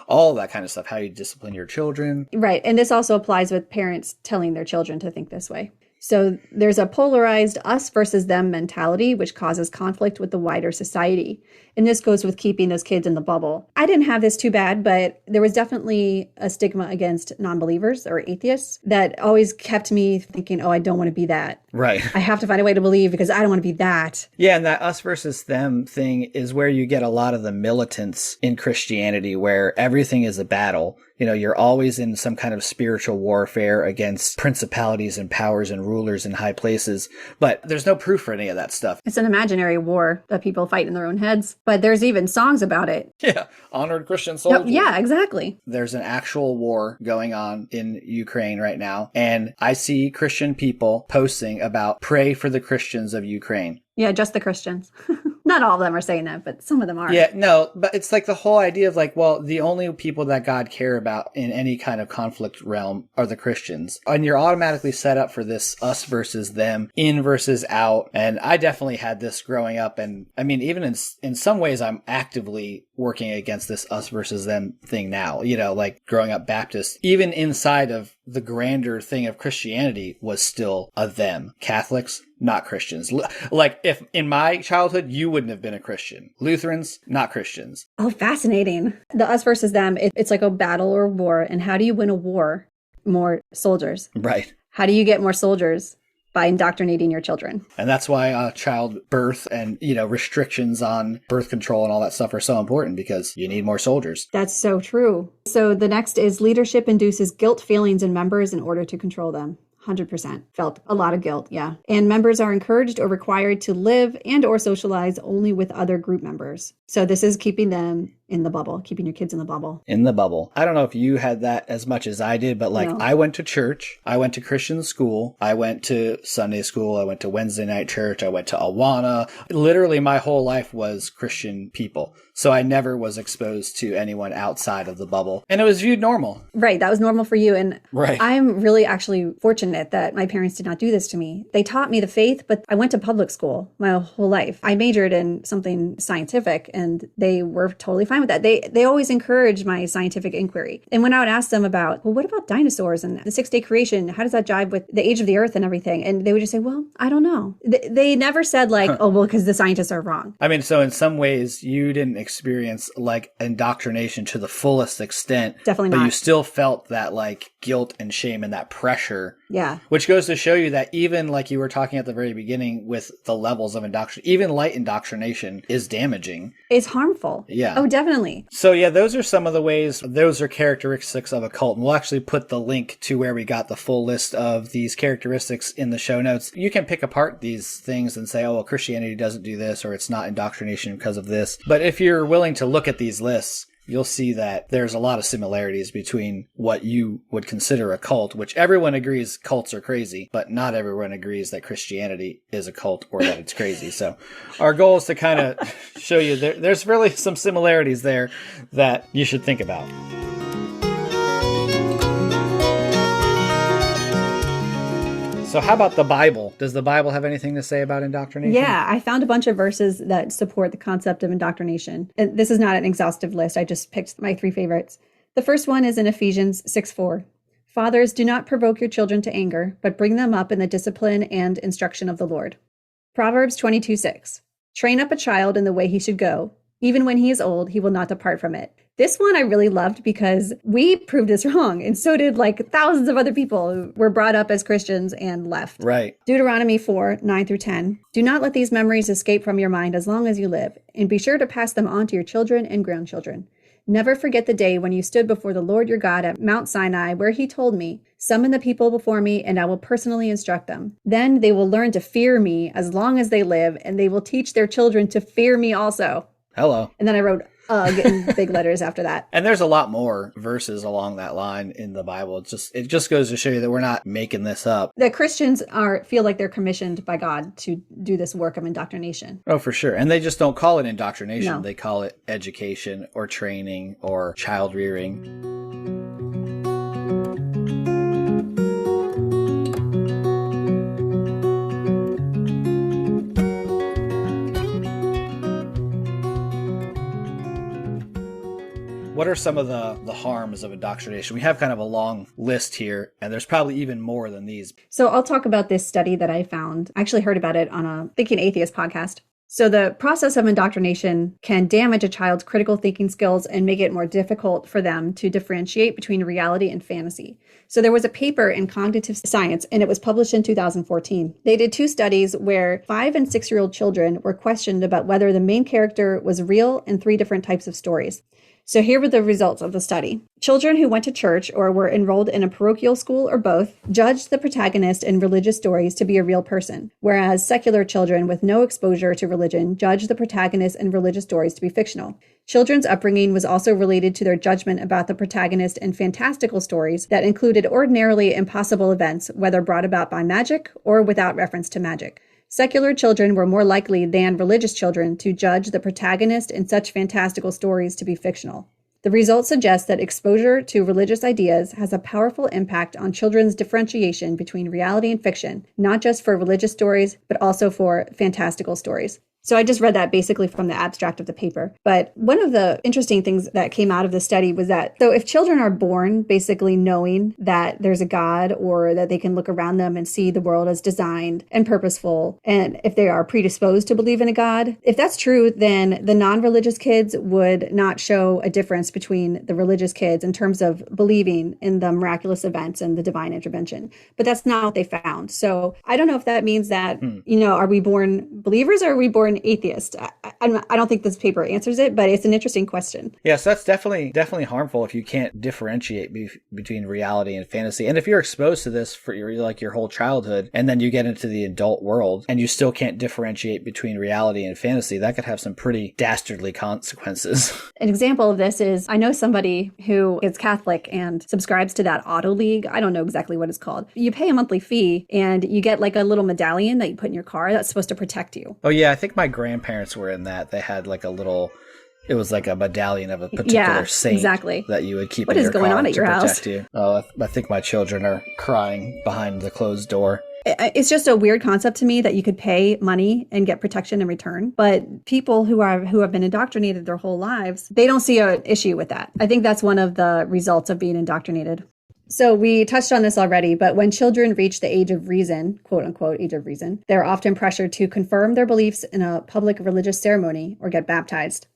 [SPEAKER 1] all that kind of stuff, how you discipline your children.
[SPEAKER 2] Right. And this also applies with parents telling their children to think this way. So there's a polarized us versus them mentality, which causes conflict with the wider society. And this goes with keeping those kids in the bubble. I didn't have this too bad, but there was definitely a stigma against non-believers or atheists that always kept me thinking, oh, I don't want to be that.
[SPEAKER 1] Right.
[SPEAKER 2] I have to find a way to believe because I don't want to be that.
[SPEAKER 1] Yeah, and that us versus them thing is where you get a lot of the militants in Christianity, where everything is a battle. You know, you're always in some kind of spiritual warfare against principalities and powers and rulers in high places. But there's no proof for any of that stuff.
[SPEAKER 2] It's an imaginary war that people fight in their own heads. But there's even songs about it.
[SPEAKER 1] Yeah, honored Christian soldiers.
[SPEAKER 2] Yeah, exactly.
[SPEAKER 1] There's an actual war going on in Ukraine right now. And I see Christian people posting about pray for the Christians of Ukraine.
[SPEAKER 2] Yeah, just the Christians. Not all of them are saying that, but some of them are.
[SPEAKER 1] Yeah, no, but it's like the whole idea of like, well, the only people that God care about in any kind of conflict realm are the Christians. And you're automatically set up for this us versus them, in versus out. And I definitely had this growing up. And I mean, even in some ways, I'm actively working against this us versus them thing now. You know, like growing up Baptist, even inside of the grander thing of Christianity was still a them. Catholics, not Christians. Like if in my childhood, you wouldn't have been a Christian. Lutherans, not Christians.
[SPEAKER 2] Oh, fascinating. The us versus them, it's like a battle or war. And how do you win a war? More soldiers.
[SPEAKER 1] Right.
[SPEAKER 2] How do you get more soldiers? By indoctrinating your children.
[SPEAKER 1] And that's why childbirth and, you know, restrictions on birth control and all that stuff are so important, because you need more soldiers.
[SPEAKER 2] That's so true. So the next is leadership induces guilt feelings in members in order to control them. 100% felt a lot of guilt. Yeah. And members are encouraged or required to live and or socialize only with other group members. So this is keeping them in the bubble, keeping your kids in the bubble.
[SPEAKER 1] In the bubble. I don't know if you had that as much as I did, but like,
[SPEAKER 2] No.
[SPEAKER 1] I went to church, I went to Christian school, I went to Sunday school, I went to Wednesday night church, I went to Awana. Literally my whole life was Christian people. So I never was exposed to anyone outside of the bubble. And it was viewed normal.
[SPEAKER 2] Right. That was normal for you. And
[SPEAKER 1] Right.
[SPEAKER 2] I'm really actually fortunate that my parents did not do this to me. They taught me the faith, but I went to public school my whole life. I majored in something scientific and they were totally fine with that. They always encouraged my scientific inquiry. And when I would ask them about, well, what about dinosaurs and the 6-day creation? How does that jive with the age of the earth and everything? And they would just say, well, I don't know. They never said like, oh, well, because the scientists are wrong.
[SPEAKER 1] I mean, so in some ways you didn't experience like indoctrination to the fullest extent.
[SPEAKER 2] Definitely
[SPEAKER 1] but
[SPEAKER 2] not.
[SPEAKER 1] you still felt that like guilt and shame and that pressure.
[SPEAKER 2] Yeah.
[SPEAKER 1] Which goes to show you that even like you were talking at the very beginning with the levels of indoctrination, even light indoctrination is damaging.
[SPEAKER 2] It's harmful.
[SPEAKER 1] Yeah.
[SPEAKER 2] Oh, definitely.
[SPEAKER 1] So yeah, those are some of the ways, those are characteristics of a cult. And we'll actually put the link to where we got the full list of these characteristics in the show notes. You can pick apart these things and say, oh, well, Christianity doesn't do this, or it's not indoctrination because of this. But if you're willing to look at these lists, you'll see that there's a lot of similarities between what you would consider a cult, which everyone agrees cults are crazy, but not everyone agrees that Christianity is a cult or that it's crazy. So our goal is to kind of show you there's really some similarities there that you should think about. So how about the Bible? Does the Bible have anything to say about indoctrination?
[SPEAKER 2] Yeah, I found a bunch of verses that support the concept of indoctrination. And this is not an exhaustive list. I just picked my 3 favorites. The first one is in Ephesians 6:4. Fathers, do not provoke your children to anger, but bring them up in the discipline and instruction of the Lord. Proverbs 22:6. Train up a child in the way he should go. Even when he is old, he will not depart from it. This one I really loved because we proved this wrong. And so did like thousands of other people who were brought up as Christians and left.
[SPEAKER 1] Right.
[SPEAKER 2] Deuteronomy 4:9-10. Do not let these memories escape from your mind as long as you live, and be sure to pass them on to your children and grandchildren. Never forget the day when you stood before the Lord your God at Mount Sinai, where he told me, summon the people before me, and I will personally instruct them. Then they will learn to fear me as long as they live, and they will teach their children to fear me also.
[SPEAKER 1] Hello.
[SPEAKER 2] And then I wrote ugh in big letters after that.
[SPEAKER 1] And there's a lot more verses along that line in the Bible. It just goes to show you that we're not making this up.
[SPEAKER 2] That Christians feel like they're commissioned by God to do this work of indoctrination.
[SPEAKER 1] Oh, for sure. And they just don't call it indoctrination.
[SPEAKER 2] No.
[SPEAKER 1] They call it education or training or child rearing. What are some of the harms of indoctrination? We have kind of a long list here, and there's probably even more than these.
[SPEAKER 2] So I'll talk about this study that I found. I actually heard about it on a Thinking Atheist podcast. So the process of indoctrination can damage a child's critical thinking skills and make it more difficult for them to differentiate between reality and fantasy. So there was a paper in Cognitive Science, and it was published in 2014. They did 2 studies where 5 and 6-year-old children were questioned about whether the main character was real in 3 different types of stories. So here were the results of the study. Children who went to church or were enrolled in a parochial school or both judged the protagonist in religious stories to be a real person, whereas secular children with no exposure to religion judged the protagonist in religious stories to be fictional. Children's upbringing was also related to their judgment about the protagonist in fantastical stories that included ordinarily impossible events, whether brought about by magic or without reference to magic. Secular children were more likely than religious children to judge the protagonist in such fantastical stories to be fictional. The results suggest that exposure to religious ideas has a powerful impact on children's differentiation between reality and fiction, not just for religious stories, but also for fantastical stories. So I just read that basically from the abstract of the paper. But one of the interesting things that came out of the study was that, so if children are born basically knowing that there's a God or that they can look around them and see the world as designed and purposeful, and if they are predisposed to believe in a God, if that's true, then the non-religious kids would not show a difference between the religious kids in terms of believing in the miraculous events and the divine intervention. But that's not what they found. So I don't know if that means that, are we born believers or are we born atheist? I don't think this paper answers it, but it's an interesting question.
[SPEAKER 1] Yes, that's definitely harmful if you can't differentiate between reality and fantasy. And if you're exposed to this for your whole childhood, and then you get into the adult world and you still can't differentiate between reality and fantasy, that could have some pretty dastardly consequences.
[SPEAKER 2] An example of this is, I know somebody who is Catholic and subscribes to that Auto League. I don't know exactly what it's called. You pay a monthly fee and you get like a little medallion that you put in your car that's supposed to protect you.
[SPEAKER 1] Oh yeah, I think my grandparents were in that. They had like it was like a medallion of a particular saint
[SPEAKER 2] exactly.
[SPEAKER 1] that you would keep
[SPEAKER 2] what
[SPEAKER 1] in
[SPEAKER 2] is
[SPEAKER 1] your
[SPEAKER 2] going
[SPEAKER 1] car
[SPEAKER 2] on at
[SPEAKER 1] to
[SPEAKER 2] your
[SPEAKER 1] protect
[SPEAKER 2] house?
[SPEAKER 1] you. Oh, I think my children are crying behind the closed door.
[SPEAKER 2] It's just a weird concept to me that you could pay money and get protection in return. But people who have been indoctrinated their whole lives, they don't see an issue with that. I think that's one of the results of being indoctrinated. So we touched on this already, but when children reach the age of reason, quote unquote, age of reason, they're often pressured to confirm their beliefs in a public religious ceremony or get baptized.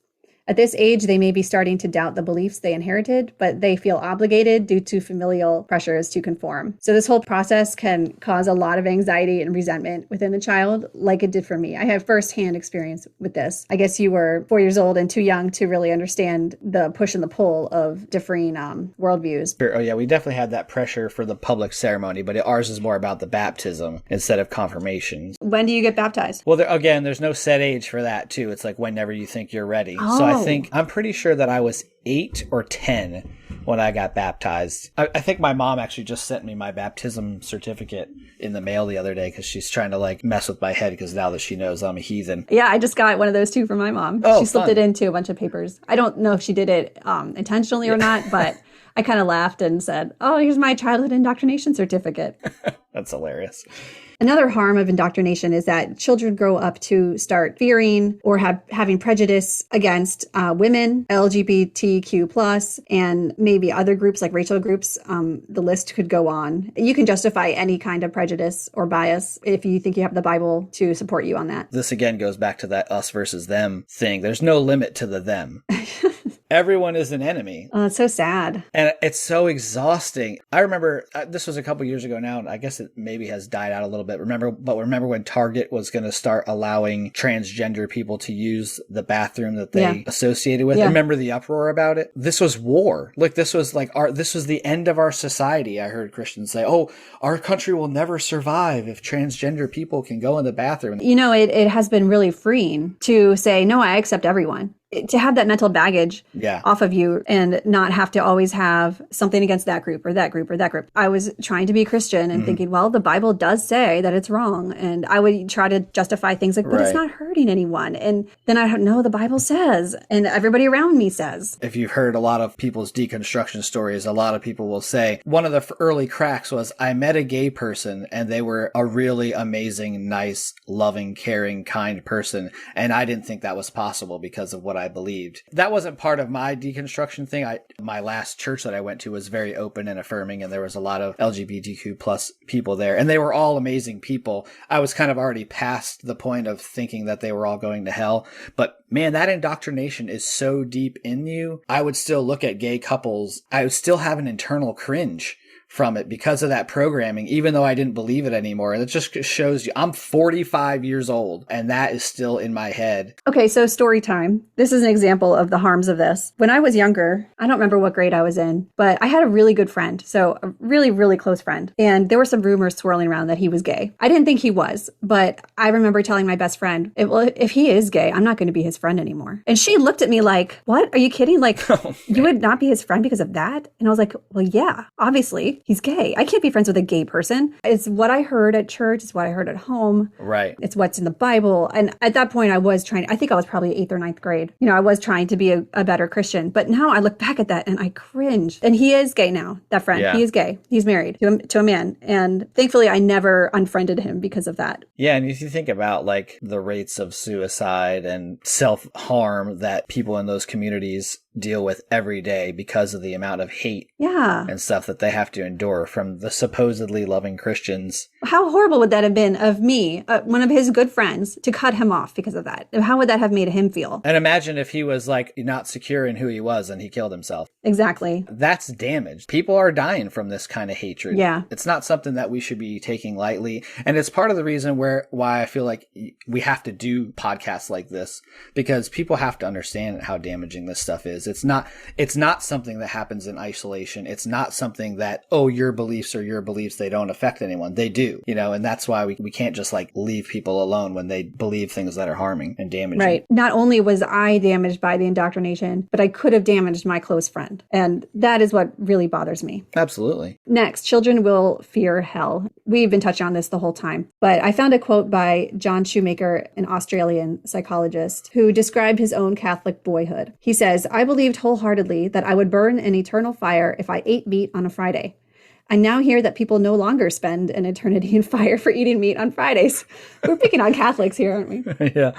[SPEAKER 2] At this age, they may be starting to doubt the beliefs they inherited, but they feel obligated due to familial pressures to conform. So this whole process can cause a lot of anxiety and resentment within the child, like it did for me. I have firsthand experience with this. I guess you were 4 years old and too young to really understand the push and the pull of differing worldviews.
[SPEAKER 1] Oh yeah, we definitely had that pressure for the public ceremony, but ours is more about the baptism instead of confirmation.
[SPEAKER 2] When do you get baptized?
[SPEAKER 1] Well, there's no set age for that too. It's like whenever you think you're ready.
[SPEAKER 2] Oh.
[SPEAKER 1] So I'm pretty sure that I was 8 or 10 when I got baptized. I think my mom actually just sent me my baptism certificate in the mail the other day because she's trying to like mess with my head because now that she knows I'm a heathen.
[SPEAKER 2] Yeah, I just got one of those too from my mom.
[SPEAKER 1] Oh,
[SPEAKER 2] she slipped it into a bunch of papers. I don't know if she did it intentionally or not, but I kind of laughed and said, "Oh, here's my childhood indoctrination certificate."
[SPEAKER 1] That's hilarious.
[SPEAKER 2] Another harm of indoctrination is that children grow up to start fearing or having prejudice against women, LGBTQ+, and maybe other groups like racial groups. The list could go on. You can justify any kind of prejudice or bias if you think you have the Bible to support you on that.
[SPEAKER 1] This again goes back to that us versus them thing. There's no limit to the them. Everyone is an enemy.
[SPEAKER 2] Oh, it's so sad.
[SPEAKER 1] And it's so exhausting. I remember, this was a couple years ago now, and I guess it maybe has died out a little bit. Remember when Target was going to start allowing transgender people to use the bathroom that they associated with?
[SPEAKER 2] Yeah.
[SPEAKER 1] Remember the uproar about it? This was war. Like this was the end of our society. I heard Christians say, "Oh, our country will never survive if transgender people can go in the bathroom."
[SPEAKER 2] You know, it has been really freeing to say, "No, I accept everyone." To have that mental baggage off of you and not have to always have something against that group or that group or that group. I was trying to be Christian and thinking, well, the Bible does say that it's wrong. And I would try to justify things like, but it's not hurting anyone. And then I don't know, the Bible says, and everybody around me says.
[SPEAKER 1] If you've heard a lot of people's deconstruction stories, a lot of people will say, one of the early cracks was, I met a gay person and they were a really amazing, nice, loving, caring, kind person. And I didn't think that was possible because of what I believed. That wasn't part of my deconstruction thing. My last church that I went to was very open and affirming, and there was a lot of LGBTQ plus people there, and they were all amazing people. I was kind of already past the point of thinking that they were all going to hell, but man, that indoctrination is so deep in you. I would still look at gay couples. I would still have an internal cringe from it because of that programming, even though I didn't believe it anymore. And it just shows you, I'm 45 years old and that is still in my head.
[SPEAKER 2] Okay, so story time. This is an example of the harms of this. When I was younger, I don't remember what grade I was in, but I had a really good friend. So a really, really close friend. And there were some rumors swirling around that he was gay. I didn't think he was, but I remember telling my best friend, if he is gay, I'm not going to be his friend anymore. And she looked at me like, what? Are you kidding? Like, you would not be his friend because of that? And I was like, well, yeah, obviously. He's gay. I can't be friends with a gay person. It's what I heard at church. It's what I heard at home.
[SPEAKER 1] Right.
[SPEAKER 2] It's what's in the Bible. And at that point, I think I was probably 8th or 9th grade. I was trying to be a better Christian. But now I look back at that and I cringe. And he is gay now, that friend. Yeah. He is gay. He's married to a man. And thankfully, I never unfriended him because of that.
[SPEAKER 1] Yeah. And if you think about like the rates of suicide and self-harm that people in those communities deal with every day because of the amount of hate and stuff that they have to endure from the supposedly loving Christians.
[SPEAKER 2] How horrible would that have been of me, one of his good friends, to cut him off because of that? How would that have made him feel?
[SPEAKER 1] And imagine if he was like not secure in who he was and he killed himself.
[SPEAKER 2] Exactly.
[SPEAKER 1] That's damage. People are dying from this kind of hatred.
[SPEAKER 2] Yeah.
[SPEAKER 1] It's not something that we should be taking lightly. And it's part of the reason why I feel like we have to do podcasts like this, because people have to understand how damaging this stuff is. It's not something that happens in isolation. It's not something that, your beliefs are your beliefs. They don't affect anyone. They do, and that's why we can't just like leave people alone when they believe things that are harming and damaging.
[SPEAKER 2] Right. Not only was I damaged by the indoctrination, but I could have damaged my close friend. And that is what really bothers me.
[SPEAKER 1] Absolutely.
[SPEAKER 2] Next, children will fear hell. We've been touching on this the whole time, but I found a quote by John Shoemaker, an Australian psychologist, who described his own Catholic boyhood. He says, "I believed wholeheartedly that I would burn in eternal fire if I ate meat on a Friday. I now hear that people no longer spend an eternity in fire for eating meat on Fridays." We're picking on Catholics here, aren't we?
[SPEAKER 1] Yeah.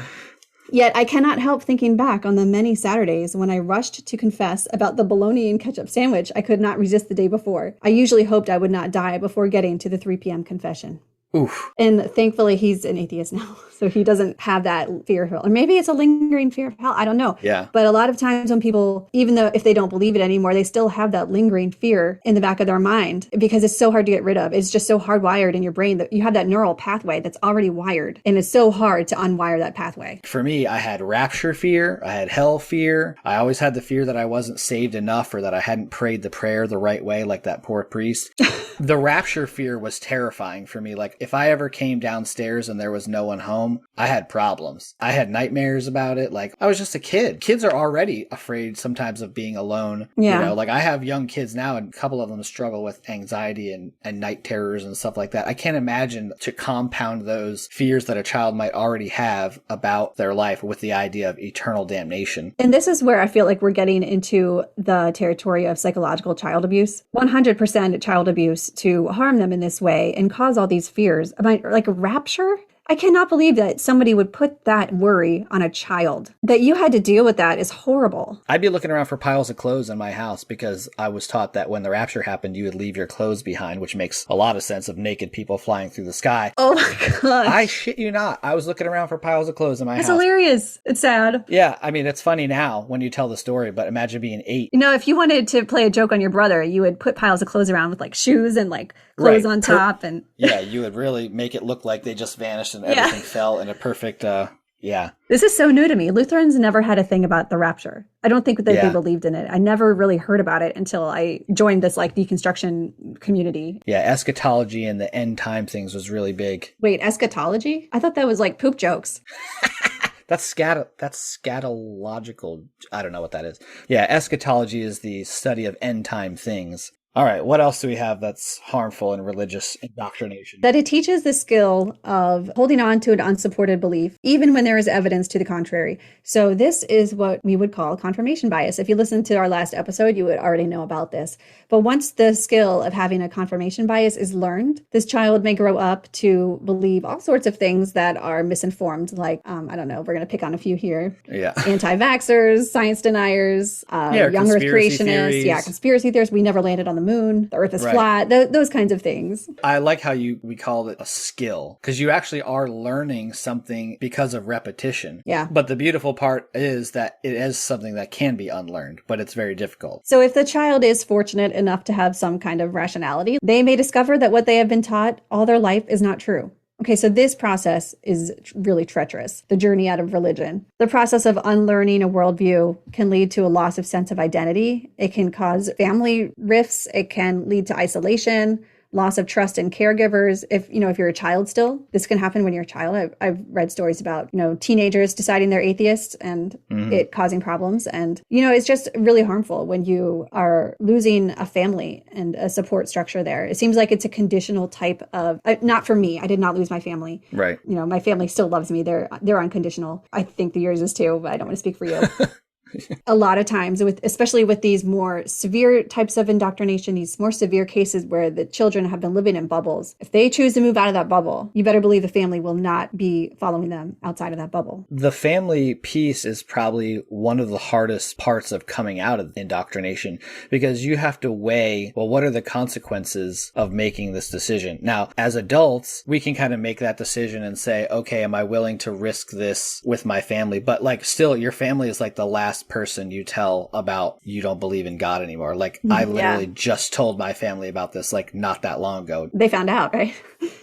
[SPEAKER 2] Yet I cannot help thinking back on the many Saturdays when I rushed to confess about the bologna and ketchup sandwich I could not resist the day before. I usually hoped I would not die before getting to the 3 p.m. confession.
[SPEAKER 1] Oof.
[SPEAKER 2] And thankfully he's an atheist now, so he doesn't have that fear of hell. Or maybe it's a lingering fear of hell. I don't know.
[SPEAKER 1] Yeah.
[SPEAKER 2] But a lot of times when people, even though if they don't believe it anymore, they still have that lingering fear in the back of their mind because it's so hard to get rid of. It's just so hardwired in your brain that you have that neural pathway that's already wired. And it's so hard to unwire that pathway.
[SPEAKER 1] For me, I had rapture fear. I had hell fear. I always had the fear that I wasn't saved enough or that I hadn't prayed the prayer the right way, like that poor priest. The rapture fear was terrifying for me. Like, if I ever came downstairs and there was no one home, I had problems. I had nightmares about it. Like, I was just a kid. Kids are already afraid sometimes of being alone.
[SPEAKER 2] Yeah.
[SPEAKER 1] Like I have young kids now and a couple of them struggle with anxiety and night terrors and stuff like that. I can't imagine to compound those fears that a child might already have about their life with the idea of eternal damnation.
[SPEAKER 2] And this is where I feel like we're getting into the territory of psychological child abuse. 100% child abuse to harm them in this way and cause all these fears. Like rapture? I cannot believe that somebody would put that worry on a child. That you had to deal with that is horrible.
[SPEAKER 1] I'd be looking around for piles of clothes in my house because I was taught that when the rapture happened, you would leave your clothes behind, which makes a lot of sense of naked people flying through the sky.
[SPEAKER 2] Oh my God.
[SPEAKER 1] I shit you not. I was looking around for piles of clothes in my house.
[SPEAKER 2] It's hilarious. It's sad.
[SPEAKER 1] Yeah, I mean, it's funny now when you tell the story, but imagine being 8.
[SPEAKER 2] If you wanted to play a joke on your brother, you would put piles of clothes around with like shoes and like clothes on top. And
[SPEAKER 1] yeah, you would really make it look like they just vanished and everything fell in a perfect, yeah.
[SPEAKER 2] This is so new to me. Lutherans never had a thing about the rapture. I don't think that they believed in it. I never really heard about it until I joined this like deconstruction community.
[SPEAKER 1] Yeah, eschatology and the end time things was really big.
[SPEAKER 2] Wait, eschatology? I thought that was like poop jokes.
[SPEAKER 1] That's scatological. I don't know what that is. Yeah, eschatology is the study of end time things. All right, what else do we have that's harmful in religious indoctrination?
[SPEAKER 2] That it teaches the skill of holding on to an unsupported belief, even when there is evidence to the contrary. So this is what we would call confirmation bias. If you listen to our last episode, you would already know about this. But once the skill of having a confirmation bias is learned, this child may grow up to believe all sorts of things that are misinformed, like, I don't know, we're going to pick on a few here.
[SPEAKER 1] Yeah.
[SPEAKER 2] Anti-vaxxers, science deniers, young earth creationists.
[SPEAKER 1] Theories.
[SPEAKER 2] Yeah, conspiracy theorists. We never landed on the moon. The earth is flat. Those kinds of things.
[SPEAKER 1] I like how we call it a skill, because you actually are learning something because of repetition.
[SPEAKER 2] Yeah.
[SPEAKER 1] But the beautiful part is that it is something that can be unlearned, but it's very difficult.
[SPEAKER 2] So if the child is fortunate enough to have some kind of rationality, they may discover that what they have been taught all their life is not true. Okay, so this process is really treacherous, the journey out of religion. The process of unlearning a worldview can lead to a loss of sense of identity. It can cause family rifts. It can lead to isolation, loss of trust in caregivers. If you're a child still, this can happen when you're a child. I've read stories about, teenagers deciding they're atheists and it causing problems. And, it's just really harmful when you are losing a family and a support structure there. It seems like it's a conditional type of, not for me. I did not lose my family.
[SPEAKER 1] Right.
[SPEAKER 2] My family still loves me. They're unconditional. I think the yours is too, but I don't want to speak for you. A lot of times, especially with these more severe types of indoctrination, these more severe cases where the children have been living in bubbles, if they choose to move out of that bubble, you better believe the family will not be following them outside of that bubble.
[SPEAKER 1] The family piece is probably one of the hardest parts of coming out of indoctrination, because you have to weigh, well, what are the consequences of making this decision? Now, as adults, we can kind of make that decision and say, okay, am I willing to risk this with my family? But still, your family is like the last person you tell about you don't believe in God anymore. I literally just told my family about this not that long ago.
[SPEAKER 2] They found out, right?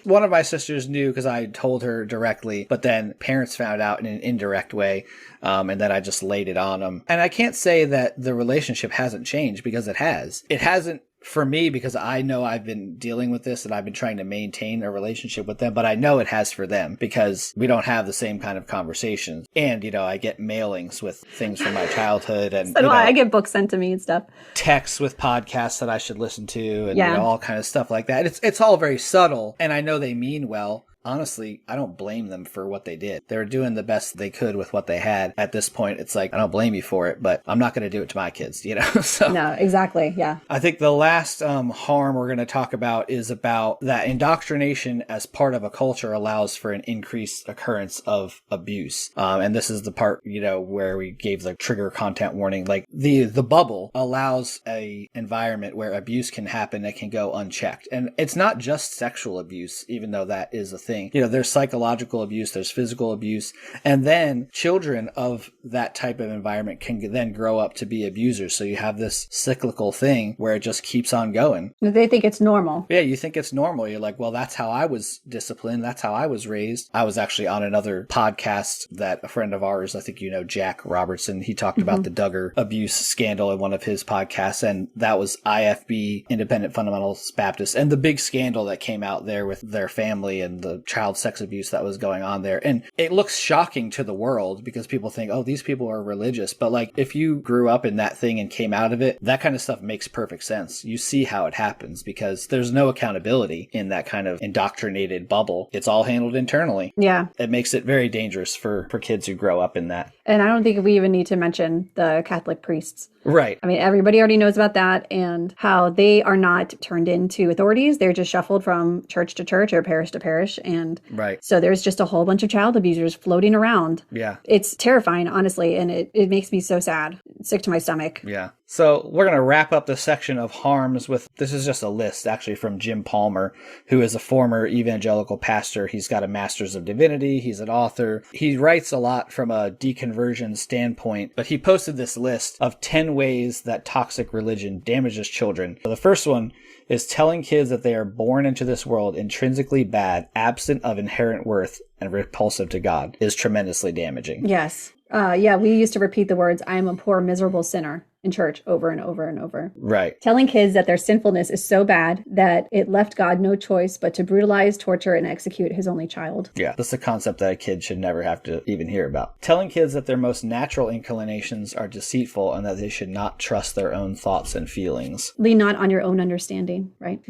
[SPEAKER 1] One of my sisters knew because I told her directly, but then parents found out in an indirect way, and then I just laid it on them. And I can't say that the relationship hasn't changed, because it has. It hasn't for me, because I know I've been dealing with this and I've been trying to maintain a relationship with them, but I know it has for them, because we don't have the same kind of conversations. And, I get mailings with things from my childhood, and
[SPEAKER 2] so do I get books sent to me and stuff.
[SPEAKER 1] Texts with podcasts that I should listen to, and all kind of stuff like that. It's all very subtle, and I know they mean well. Honestly, I don't blame them for what they did. They were doing the best they could with what they had. At this point, it's I don't blame you for it, but I'm not going to do it to my kids, So
[SPEAKER 2] no, exactly. Yeah.
[SPEAKER 1] I think the last harm we're going to talk about is about that indoctrination as part of a culture allows for an increased occurrence of abuse. And this is the part, where we gave the trigger content warning. The bubble allows a environment where abuse can happen that can go unchecked. And it's not just sexual abuse, even though that is a thing. There's psychological abuse, there's physical abuse, and then children of that type of environment can then grow up to be abusers. So you have this cyclical thing where it just keeps on going.
[SPEAKER 2] They think it's normal.
[SPEAKER 1] Yeah, you think it's normal. You're like, well, that's how I was disciplined. That's how I was raised. I was actually on another podcast that a friend of ours, I think Jack Robertson, he talked about the Duggar abuse scandal in one of his podcasts, and that was IFB, Independent Fundamentalist Baptist, and the big scandal that came out there with their family and the child sex abuse that was going on there. And it looks shocking to the world because people think, oh, these people are religious. But if you grew up in that thing and came out of it, that kind of stuff makes perfect sense. You see how it happens because there's no accountability in that kind of indoctrinated bubble. It's all handled internally.
[SPEAKER 2] Yeah.
[SPEAKER 1] It makes it very dangerous for kids who grow up in that.
[SPEAKER 2] And I don't think we even need to mention the Catholic priests.
[SPEAKER 1] Right.
[SPEAKER 2] I mean, everybody already knows about that and how they are not turned into authorities. They're just shuffled from church to church or parish to parish. And so there's just a whole bunch of child abusers floating around.
[SPEAKER 1] Yeah.
[SPEAKER 2] It's terrifying, honestly. And it makes me so sad. Sick to my stomach.
[SPEAKER 1] Yeah. So we're going to wrap up the section of harms with, this is just a list actually from Jim Palmer, who is a former evangelical pastor. He's got a master's of divinity. He's an author. He writes a lot from a deconversion standpoint, but he posted this list of 10 ways that toxic religion damages children. So the first one is telling kids that they are born into this world intrinsically bad, absent of inherent worth, and repulsive to God is tremendously damaging.
[SPEAKER 2] Yes. We used to repeat the words, I am a poor, miserable sinner. in church over and over and over.
[SPEAKER 1] Right.
[SPEAKER 2] Telling kids that their sinfulness is so bad that it left God no choice but to brutalize, torture, and execute his only child.
[SPEAKER 1] Yeah, that's a concept that a kid should never have to even hear about. Telling kids that their most natural inclinations are deceitful and that they should not trust their own thoughts and feelings.
[SPEAKER 2] Lean not on your own understanding, right?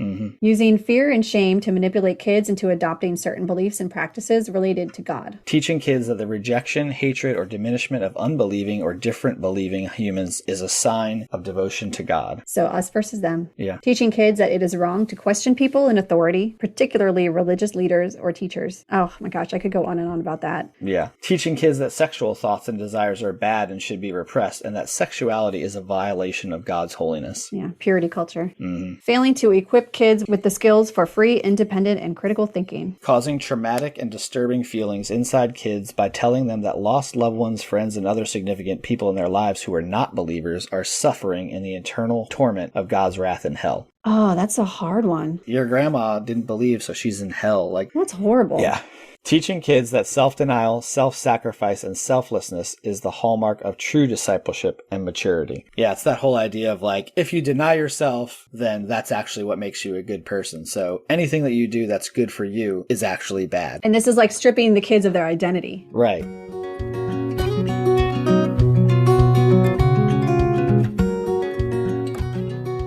[SPEAKER 2] Using fear and shame to manipulate kids into adopting certain beliefs and practices related to God.
[SPEAKER 1] Teaching kids that the rejection, hatred, or diminishment of unbelieving or different believing humans is a sign of devotion to God.
[SPEAKER 2] So us versus them.
[SPEAKER 1] Yeah.
[SPEAKER 2] Teaching kids that it is wrong to question people in authority, particularly religious leaders or teachers. Oh my gosh, I could go on and on about that.
[SPEAKER 1] Yeah. Teaching kids that sexual thoughts and desires are bad and should be repressed, and that sexuality is a violation of God's holiness.
[SPEAKER 2] Yeah, purity culture. Failing to equip kids with the skills for free, independent, and critical thinking.
[SPEAKER 1] Causing traumatic and disturbing feelings inside kids by telling them that lost loved ones, friends, and other significant people in their lives who are not believers are suffering in the eternal torment of God's wrath in hell.
[SPEAKER 2] Oh, that's a hard one.
[SPEAKER 1] Your grandma didn't believe, so she's in hell. Like,
[SPEAKER 2] that's horrible.
[SPEAKER 1] Yeah. Teaching kids that self-denial, self-sacrifice, and selflessness is the hallmark of true discipleship and maturity. Yeah, it's that whole idea of like, if you deny yourself, then that's actually what makes you a good person. So anything that you do that's good for you is actually bad.
[SPEAKER 2] And this is like stripping the kids of their identity.
[SPEAKER 1] Right.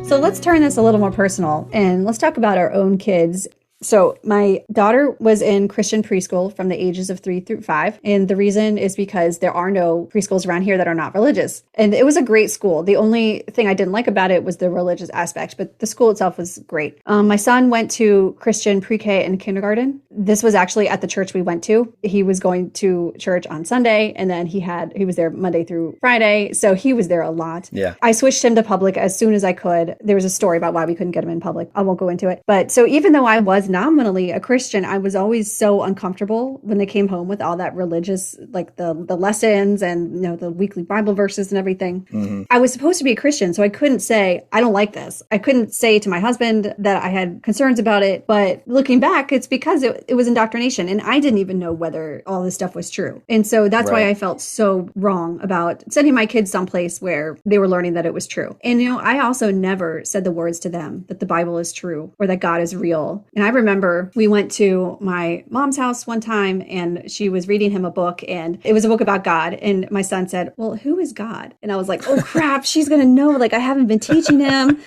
[SPEAKER 2] So let's turn this a little more personal and let's talk about our own kids. So my daughter was in Christian preschool from the ages of 3 through 5. And the reason is because there are no preschools around here that are not religious. And it was a great school. The only thing I didn't like about it was the religious aspect, but the school itself was great. My son went to Christian pre-K and kindergarten. This was actually at the church we went to. He was going to church on Sunday, and then he was there Monday through Friday. So he was there a lot.
[SPEAKER 1] Yeah.
[SPEAKER 2] I switched him to public as soon as I could. There was a story about why we couldn't get him in public. I won't go into it. But so even though I was nominally a Christian, I was always so uncomfortable when they came home with all that religious, like the lessons and, you know, the weekly Bible verses and everything. I was supposed to be a Christian, so I couldn't say, I don't like this. I couldn't say to my husband that I had concerns about it. But looking back, it's because it was indoctrination. And I didn't even know whether all this stuff was true. And so that's why I felt so wrong about sending my kids someplace where they were learning that it was true. And, you know, I also never said the words to them that the Bible is true or that God is real. And I remember we went to my mom's house one time and she was reading him a book and it was a book about God. And my son said, well, who is God? And I was like, oh crap, she's going to know. Like, I haven't been teaching him.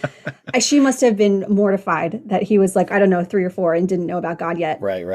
[SPEAKER 2] She must have been mortified that he was like, I don't know, 3 or 4 and didn't know about God yet.
[SPEAKER 1] Right.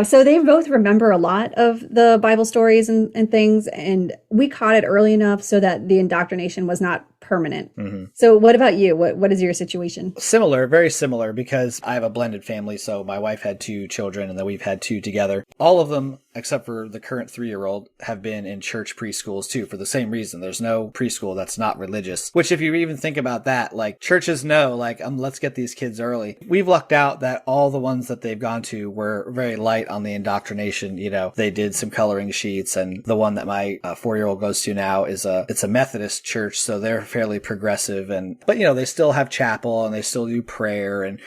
[SPEAKER 2] So they both remember a lot of the Bible stories and things. And we caught it early enough so that the indoctrination was not permanent. So what about you? What is your situation?
[SPEAKER 1] Similar, very similar, because I have a blended family. So my wife had 2 children and then we've had 2 together. All of them, except for the current 3-year-old, have been in church preschools too, for the same reason. There's no preschool that's not religious, which if you even think about that, like churches know, like, let's get these kids early. We've lucked out that all the ones that they've gone to were very light on the indoctrination. You know, they did some coloring sheets, and the one that my 4-year-old goes to now it's a Methodist church. So they're fairly progressive, but you know, they still have chapel and they still do prayer, and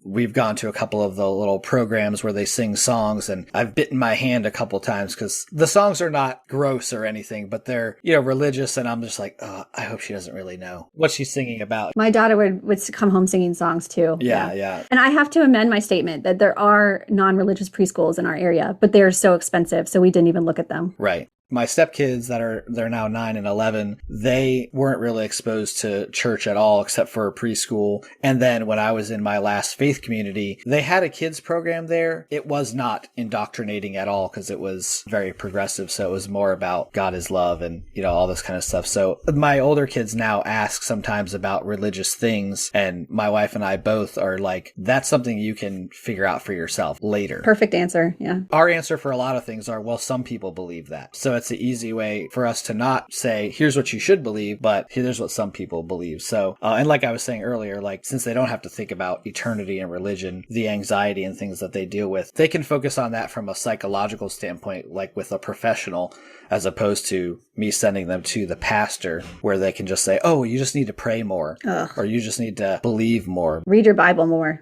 [SPEAKER 1] we've gone to a couple of the little programs where they sing songs, and I've bitten my hand a couple times because the songs are not gross or anything, but they're, you know, religious. And I'm just like, oh, I hope she doesn't really know what she's singing about.
[SPEAKER 2] My daughter would come home singing songs too.
[SPEAKER 1] Yeah.
[SPEAKER 2] And I have to amend my statement that there are non-religious preschools in our area, but they're so expensive. So we didn't even look at them.
[SPEAKER 1] Right. My stepkids they're now 9 and 11, they weren't really exposed to church at all except for preschool. And then when I was in my last faith community, they had a kids program there. It was not indoctrinating at all because it was very progressive. So it was more about God is love and, you know, all this kind of stuff. So my older kids now ask sometimes about religious things, and my wife and I both are like, that's something you can figure out for yourself later.
[SPEAKER 2] Perfect answer. Yeah.
[SPEAKER 1] Our answer for a lot of things are, well, some people believe that. So it's the easy way for us to not say, here's what you should believe, but here's what some people believe. So, and like I was saying earlier, like, since they don't have to think about eternity and religion, the anxiety and things that they deal with, they can focus on that from a psychological standpoint, like with a professional, as opposed to me sending them to the pastor where they can just say, oh, you just need to pray more, or you just need to believe more.
[SPEAKER 2] Read your Bible more.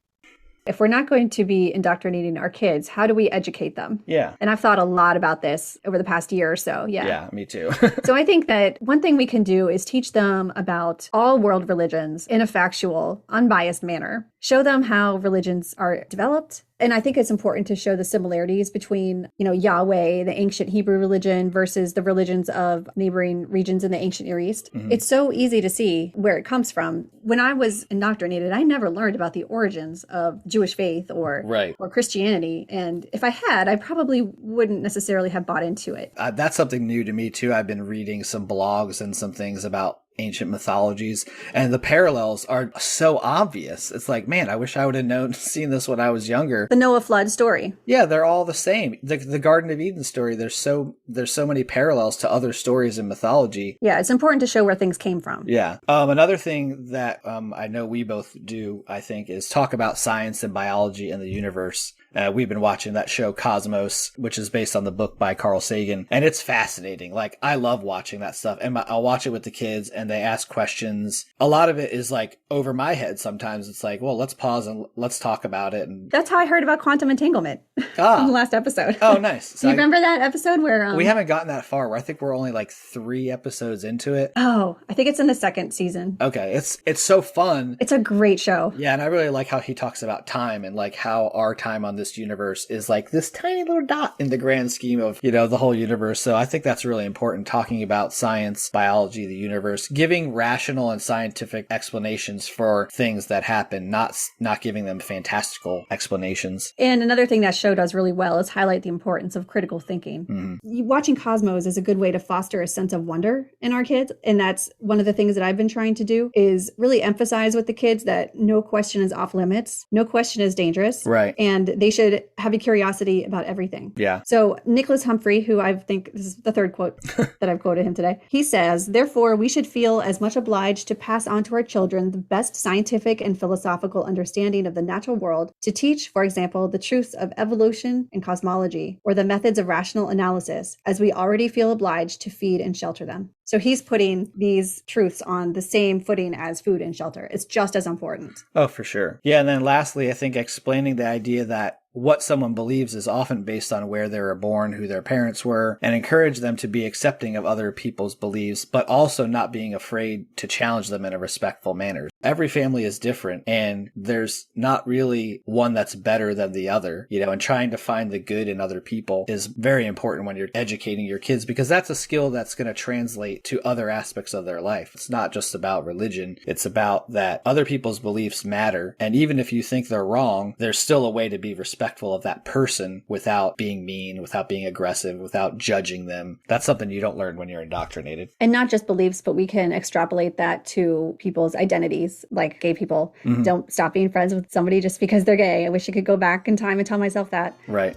[SPEAKER 2] if we're not going to be indoctrinating our kids, how do we educate them?
[SPEAKER 1] Yeah.
[SPEAKER 2] And I've thought a lot about this over the past year or so. Yeah.
[SPEAKER 1] Yeah, me too.
[SPEAKER 2] So I think that one thing we can do is teach them about all world religions in a factual, unbiased manner. Show them how religions are developed. And I think it's important to show the similarities between, Yahweh, the ancient Hebrew religion, versus the religions of neighboring regions in the ancient Near East. Mm-hmm. It's so easy to see where it comes from. When I was indoctrinated, I never learned about the origins of Jewish faith or Christianity. And if I had, I probably wouldn't necessarily have bought into it.
[SPEAKER 1] That's something new to me too. I've been reading some blogs and some things about ancient mythologies, and the parallels are so obvious. It's like, man, I wish I would have seen this when I was younger.
[SPEAKER 2] The Noah flood story.
[SPEAKER 1] Yeah, they're all the same. The Garden of Eden story, there's so many parallels to other stories in mythology.
[SPEAKER 2] Yeah, it's important to show where things came from.
[SPEAKER 1] Yeah. Another thing that I know we both do, I think, is talk about science and biology and the universe. We've been watching that show Cosmos, which is based on the book by Carl Sagan, and it's fascinating. Like, I love watching that stuff, and I'll watch it with the kids, and they ask questions. A lot of it is like over my head. Sometimes it's like, well, let's pause and let's talk about it. And
[SPEAKER 2] that's how I heard about quantum entanglement in the last episode.
[SPEAKER 1] Oh, nice. So
[SPEAKER 2] do you remember that episode where
[SPEAKER 1] we haven't gotten that far? Where I think we're only like 3 episodes into it.
[SPEAKER 2] Oh, I think it's in the 2nd season.
[SPEAKER 1] Okay, it's so fun.
[SPEAKER 2] It's a great show.
[SPEAKER 1] Yeah, and I really like how he talks about time and like how our time on this universe is like this tiny little dot in the grand scheme of, the whole universe. So I think that's really important, talking about science, biology, the universe, giving rational and scientific explanations for things that happen, not giving them fantastical explanations.
[SPEAKER 2] And another thing that show does really well is highlight the importance of critical thinking. Mm-hmm. Watching Cosmos is a good way to foster a sense of wonder in our kids. And that's one of the things that I've been trying to do, is really emphasize with the kids that no question is off limits. No question is dangerous.
[SPEAKER 1] Right.
[SPEAKER 2] And they should have a curiosity about everything.
[SPEAKER 1] Yeah.
[SPEAKER 2] So Nicholas Humphrey, who I think this is the 3rd quote that I've quoted him today, he says, therefore, we should feel as much obliged to pass on to our children the best scientific and philosophical understanding of the natural world, to teach, for example, the truths of evolution and cosmology, or the methods of rational analysis, as we already feel obliged to feed and shelter them. So he's putting these truths on the same footing as food and shelter. It's just as important.
[SPEAKER 1] Oh, for sure. Yeah. And then lastly, I think explaining the idea that what someone believes is often based on where they were born, who their parents were, and encourage them to be accepting of other people's beliefs, but also not being afraid to challenge them in a respectful manner. Every family is different, and there's not really one that's better than the other, and trying to find the good in other people is very important when you're educating your kids, because that's a skill that's going to translate to other aspects of their life. It's not just about religion. It's about that other people's beliefs matter, and even if you think they're wrong, there's still a way to be respectful of that person without being mean, without being aggressive, without judging them. That's something you don't learn when you're indoctrinated. And
[SPEAKER 2] not just beliefs, but we can extrapolate that to people's identities, like gay people. Mm-hmm. Don't stop being friends with somebody just because they're gay. I wish I could go back in time and tell myself that.
[SPEAKER 1] Right.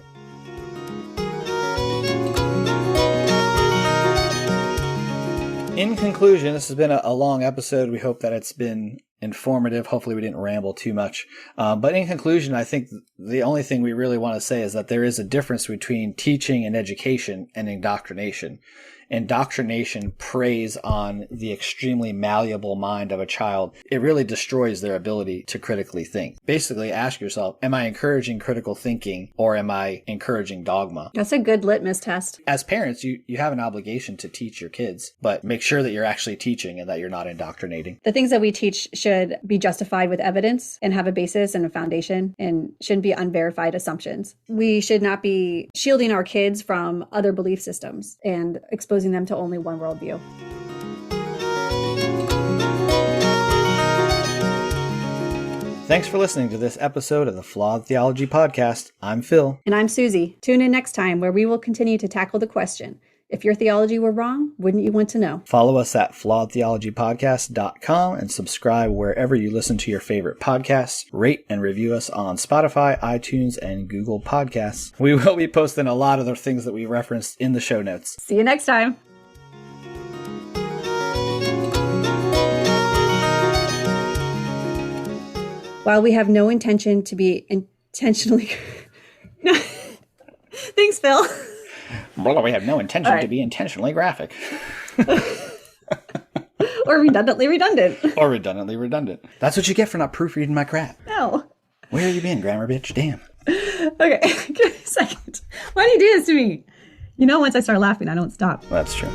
[SPEAKER 1] In conclusion, this has been a long episode. We hope that it's been informative. Hopefully we didn't ramble too much. But in conclusion, I think the only thing we really want to say is that there is a difference between teaching and education and indoctrination. Indoctrination preys on the extremely malleable mind of a child. It really destroys their ability to critically think. Basically, ask yourself, am I encouraging critical thinking or am I encouraging dogma?
[SPEAKER 2] That's a good litmus test.
[SPEAKER 1] As parents, you have an obligation to teach your kids, but make sure that you're actually teaching and that you're not indoctrinating.
[SPEAKER 2] The things that we teach should be justified with evidence and have a basis and a foundation, and shouldn't be unverified assumptions. We should not be shielding our kids from other belief systems and exposing them to only one worldview.
[SPEAKER 1] Thanks for listening to this episode of the Flawed Theology Podcast. I'm Phil.
[SPEAKER 2] And I'm Susie. Tune in next time where we will continue to tackle the question, if your theology were wrong, wouldn't you want to know?
[SPEAKER 1] Follow us at flawedtheologypodcast.com and subscribe wherever you listen to your favorite podcasts. Rate and review us on Spotify, iTunes, and Google Podcasts. We will be posting a lot of the things that we referenced in the show notes.
[SPEAKER 2] See you next time. While we have no intention to be intentionally... No. Thanks, Phil.
[SPEAKER 1] Well, we have no intention to be intentionally graphic.
[SPEAKER 2] Or redundantly redundant.
[SPEAKER 1] Or redundantly redundant. That's what you get for not proofreading my crap.
[SPEAKER 2] No.
[SPEAKER 1] Where have you been, grammar bitch? Damn.
[SPEAKER 2] Okay, give me a second. Why do you do this to me? You know, once I start laughing, I don't stop.
[SPEAKER 1] Well, that's true.